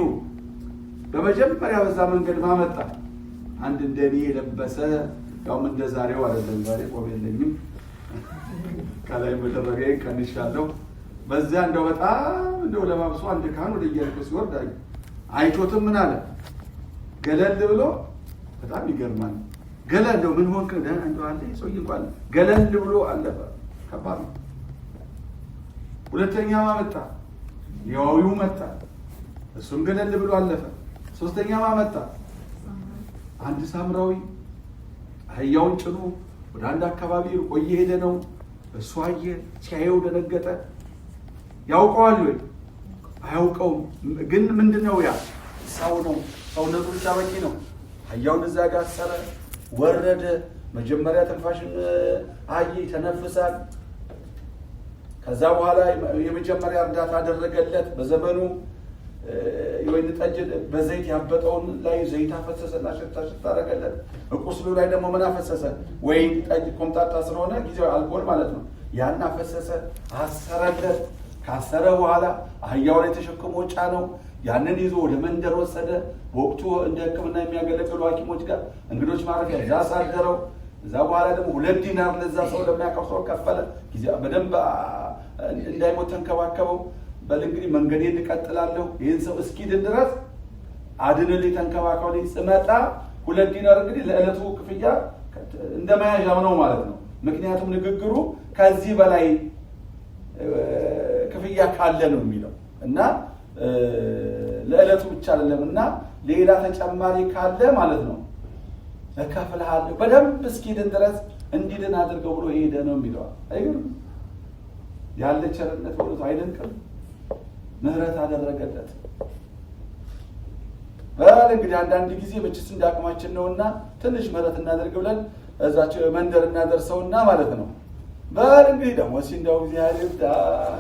በመጀመሪያ በዛ መንገድ ማመጣ አንድ እንደኔ የለበሰ ያውም እንደ ዛሬው አይደለም። ዛሬ ቆብ የለኝም ከላይ መደረገ ቀንሻለሁ። በዚያ እንደው በጣም እንደው ለባብሶ አንድ ካህን ወደ ኢያሪኮ ሲወርድ አይቶትም ምን አለ? ገለል ብሎ በጣም ይገርማል። ገለል እንደው ምን ሆንክ እንደው አለ ሰው ይባል ገለል ብሎ አለፈ። ከባድ ነው። ሁለተኛው መጣ፣ ሌዋዊው መጣ፣ እሱም ገለል ብሎ አለፈ። ሶስተኛው መጣ፣ አንድ ሳምራዊ አህያውን ጭኖ ወደ አንድ አካባቢ ቆየ ሄደ ነው። እሱ አየ። ሲያየው ደነገጠ። ያውቀዋል ወይ? አያውቀውም። ግን ምንድነው ያ? ሰው ነው። ሰውነቱ ብቻ በቂ ነው። አህያውን እዛ ጋር አሰረ፣ ወረደ። መጀመሪያ ትንፋሽን አየ፣ ተነፍሳል። ከዛ በኋላ የመጀመሪያ እርዳታ አደረገለት። በዘመኑ የወይን ጠጅ በዘይት ያበጠውን ላይ ዘይት አፈሰሰና ሽታ አደረገለት። ቁስሉ ላይ ደግሞ ምን አፈሰሰ? ወይን ጠጅ ኮምጣጣ ስለሆነ ጊዜው አልኮል ማለት ነው። ያን አፈሰሰ፣ አሰረለት። ካሰረ በኋላ አህያው ላይ ተሸክሞ ጫነው። ያንን ይዞ ወደ መንደር ወሰደ። በወቅቱ እንደ ሕክምና የሚያገለግሉ ሐኪሞች ጋር እንግዶች ማረፊያ እዛ አሳደረው። እዛ በኋላ ደግሞ 2 ዲናር ለዛ ሰው ለሚያውቀው ሰው ከፈለ። ጊዜ በደንብ እንዳይሞት ተንከባከበው። በል እንግዲህ መንገዴን እቀጥላለሁ፣ ይህን ሰው እስኪድን ድረስ አድንልኝ፣ ተንከባከብልኝ፣ ስመጣ 2 ዲናር እንግዲህ ለዕለቱ ክፍያ እንደ መያዣም ነው ማለት ነው። ምክንያቱም ንግግሩ ከዚህ በላይ ክፍያ ካለ ነው የሚለው እና ለዕለቱ ብቻ አይደለም እና ሌላ ተጨማሪ ካለ ማለት ነው እከፍልሃለሁ፣ በደንብ እስኪድን ድረስ እንዲድን አድርገው ብሎ ሄደ ነው የሚለው። አይገርም? ያለ ቸርነት ወልቶ አይደንቅም? ምህረት አደረገለት። እንግዲህ አንዳንድ ጊዜ መችስ እንዳቅማችን ነውና ትንሽ ምህረት እናደርግ ብለን እዛቸው መንደር እናደርሰውና ማለት ነው። እንግዲህ ደግሞ ሲንዳው እግዚአብሔር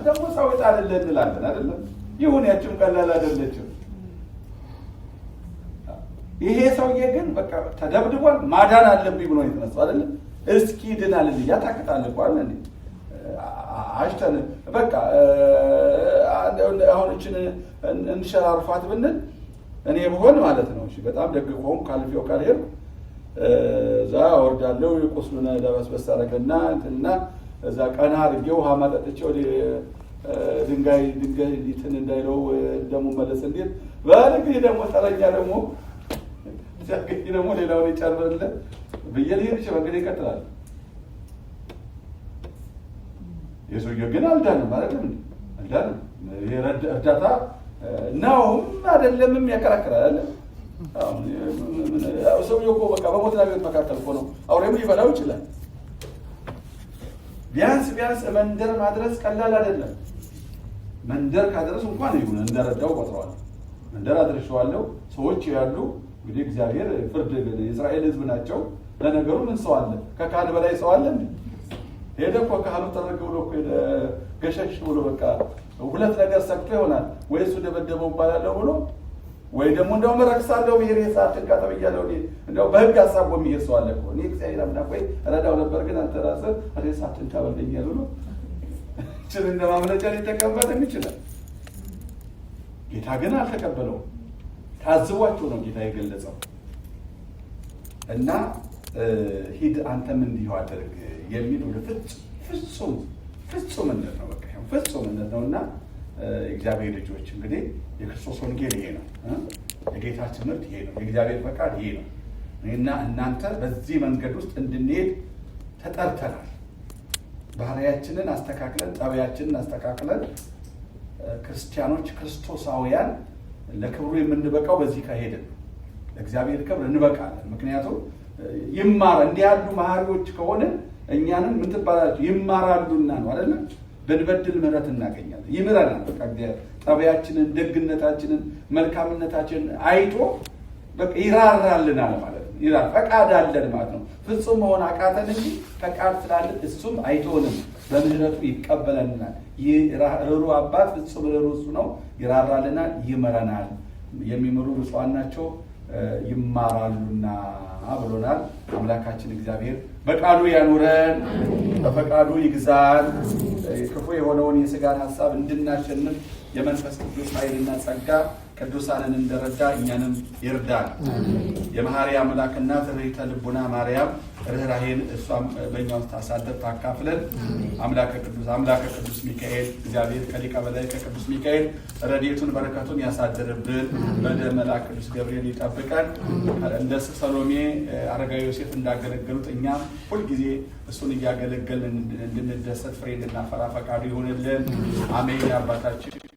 ደግሞ ሰው ይጣልልን እንላለን አይደለም? ይሁን ያችም ቀላል አይደለችም። ይሄ ሰውዬ ግን በቃ ተደብድቧል፣ ማዳን አለብኝ ብሎ የተነሳው አይደለም? እስኪ ድናል ያታክታል እኮ አለ እንዴ አሽተን በቃ አሁን እችን እንሸራርፋት ብንል እኔ ብሆን ማለት ነው። እሺ በጣም ደግ ቆም ካልፊው ካልሄድኩ እዛ ወርዳለው ቁስሉን ለበስበስ አደረገና እንትና እዛ ቀና አድርጌ ውሃ ማጠጥቼ ወደ ድንጋይ እንትን እንዳይለው ደሙ መለስ እንዴት እንግዲህ ደግሞ ተረኛ ደግሞ ሲያገኝ ደግሞ ሌላውን ይጨርብልህ ብዬ ልሄድ ይችላል። እንግዲህ ይቀጥላል። የሰውየው ግን አልዳንም አይደለም እንዴ? አልዳንም። ይሄ እርዳታ ነውም አይደለምም ያከራክራል። ሰውየው እኮ በቃ በሞትና በሕይወት መካከል እኮ ነው። አውሬም ሊበላው ይችላል። ቢያንስ መንደር ማድረስ ቀላል አይደለም። መንደር ካደረስ እንኳን ይሁን እንደረዳው ቆጥረዋል። መንደር አድርሼዋለሁ። ሰዎች ያሉ እንግዲህ እግዚአብሔር ፍርድ የእስራኤል ሕዝብ ናቸው። ለነገሩ ምን ሰው አለ? ከካህን በላይ ሰው አለ እንዴ? ሄደ እኮ ካህኑ ተረግ ብሎ እኮ ሄደ ገሸሽ ብሎ በቃ 2 ነገር ሰክቶ ይሆናል ወይ እሱ ደበደበው ባላለው ብሎ ወይ ደግሞ እንደውም ረክሳለሁ ብሄር የሰዓትን ካተብያለሁ እንደው በህግ ሀሳብ የሚሄድ ሰው አለ እኮ። እኔ እግዚአብሔር አምላክ ወይ ረዳው ነበር ግን አንተ ራስህ ሬሳትን ታበለኛል ብሎ ችን እንደማምለጫ ሊጠቀምበትም ይችላል። ጌታ ግን አልተቀበለውም። ታዝቧቸው ነው ጌታ የገለጸው እና ሂድ አንተም እንዲሁ አድርግ የሚል ወደ ፍጹምነት ነው። በቃ ፍጹምነት ነው እና እግዚአብሔር ልጆች እንግዲህ የክርስቶስ ወንጌል ይሄ ነው። የጌታ ትምህርት ይሄ ነው። የእግዚአብሔር ፈቃድ ይሄ ነው እና እናንተ በዚህ መንገድ ውስጥ እንድንሄድ ተጠርተናል። ባህሪያችንን አስተካክለን፣ ጠባያችንን አስተካክለን ክርስቲያኖች ክርስቶሳውያን ለክብሩ የምንበቃው በዚህ ከሄድን ለእግዚአብሔር ክብር እንበቃለን። ምክንያቱም እንዲህ ያሉ መሐሪዎች ከሆነ እኛንም ምን ትባላላችሁ? ይማራሉና ነው አይደለም? ብንበድል ምህረት እናገኛለን። ይምረናል። በቃ ጠባያችንን፣ ደግነታችንን፣ መልካምነታችንን አይቶ በቃ ይራራልናል ማለት ነው። ፈቃድ አለን ማለት ነው። ፍጹም መሆን አቃተን እንጂ ፈቃድ ስላለን እሱም አይቶንም በምህረቱ ይቀበለናል። ርኅሩህ አባት ፍጹም ርኅሩህ እሱ ነው። ይራራልናል፣ ይምረናል። የሚምሩ ብፁዓን ናቸው ይማራሉና ብሎናል። አምላካችን እግዚአብሔር በቃሉ ያኑረን፣ በፈቃዱ ይግዛን። ክፉ የሆነውን የሥጋን ሐሳብ እንድናሸንፍ የመንፈስ ቅዱስ ኃይልና ጸጋ ቅዱሳንን እንደረዳ እኛንም ይርዳል። የመሐሪ አምላክ እናት ርኅይተ ልቡና ማርያም ርኅራኄን እሷም በእኛ ውስጥ ታሳደር ታካፍለን። አምላከ ቅዱስ ሚካኤል እግዚአብሔር ከሊቀ መላእክት ከቅዱስ ሚካኤል ረድኤቱን በረከቱን ያሳድርብን። በደመ መልአክ ቅዱስ ገብርኤል ይጠብቀን። እንደ ሰሎሜ አረጋዊ ዮሴፍ እንዳገለገሉት እኛም ሁልጊዜ እሱን እያገለገልን እንድንደሰት ፍሬ እንድናፈራ ፈቃዱ ይሆንልን። አሜን። አባታችን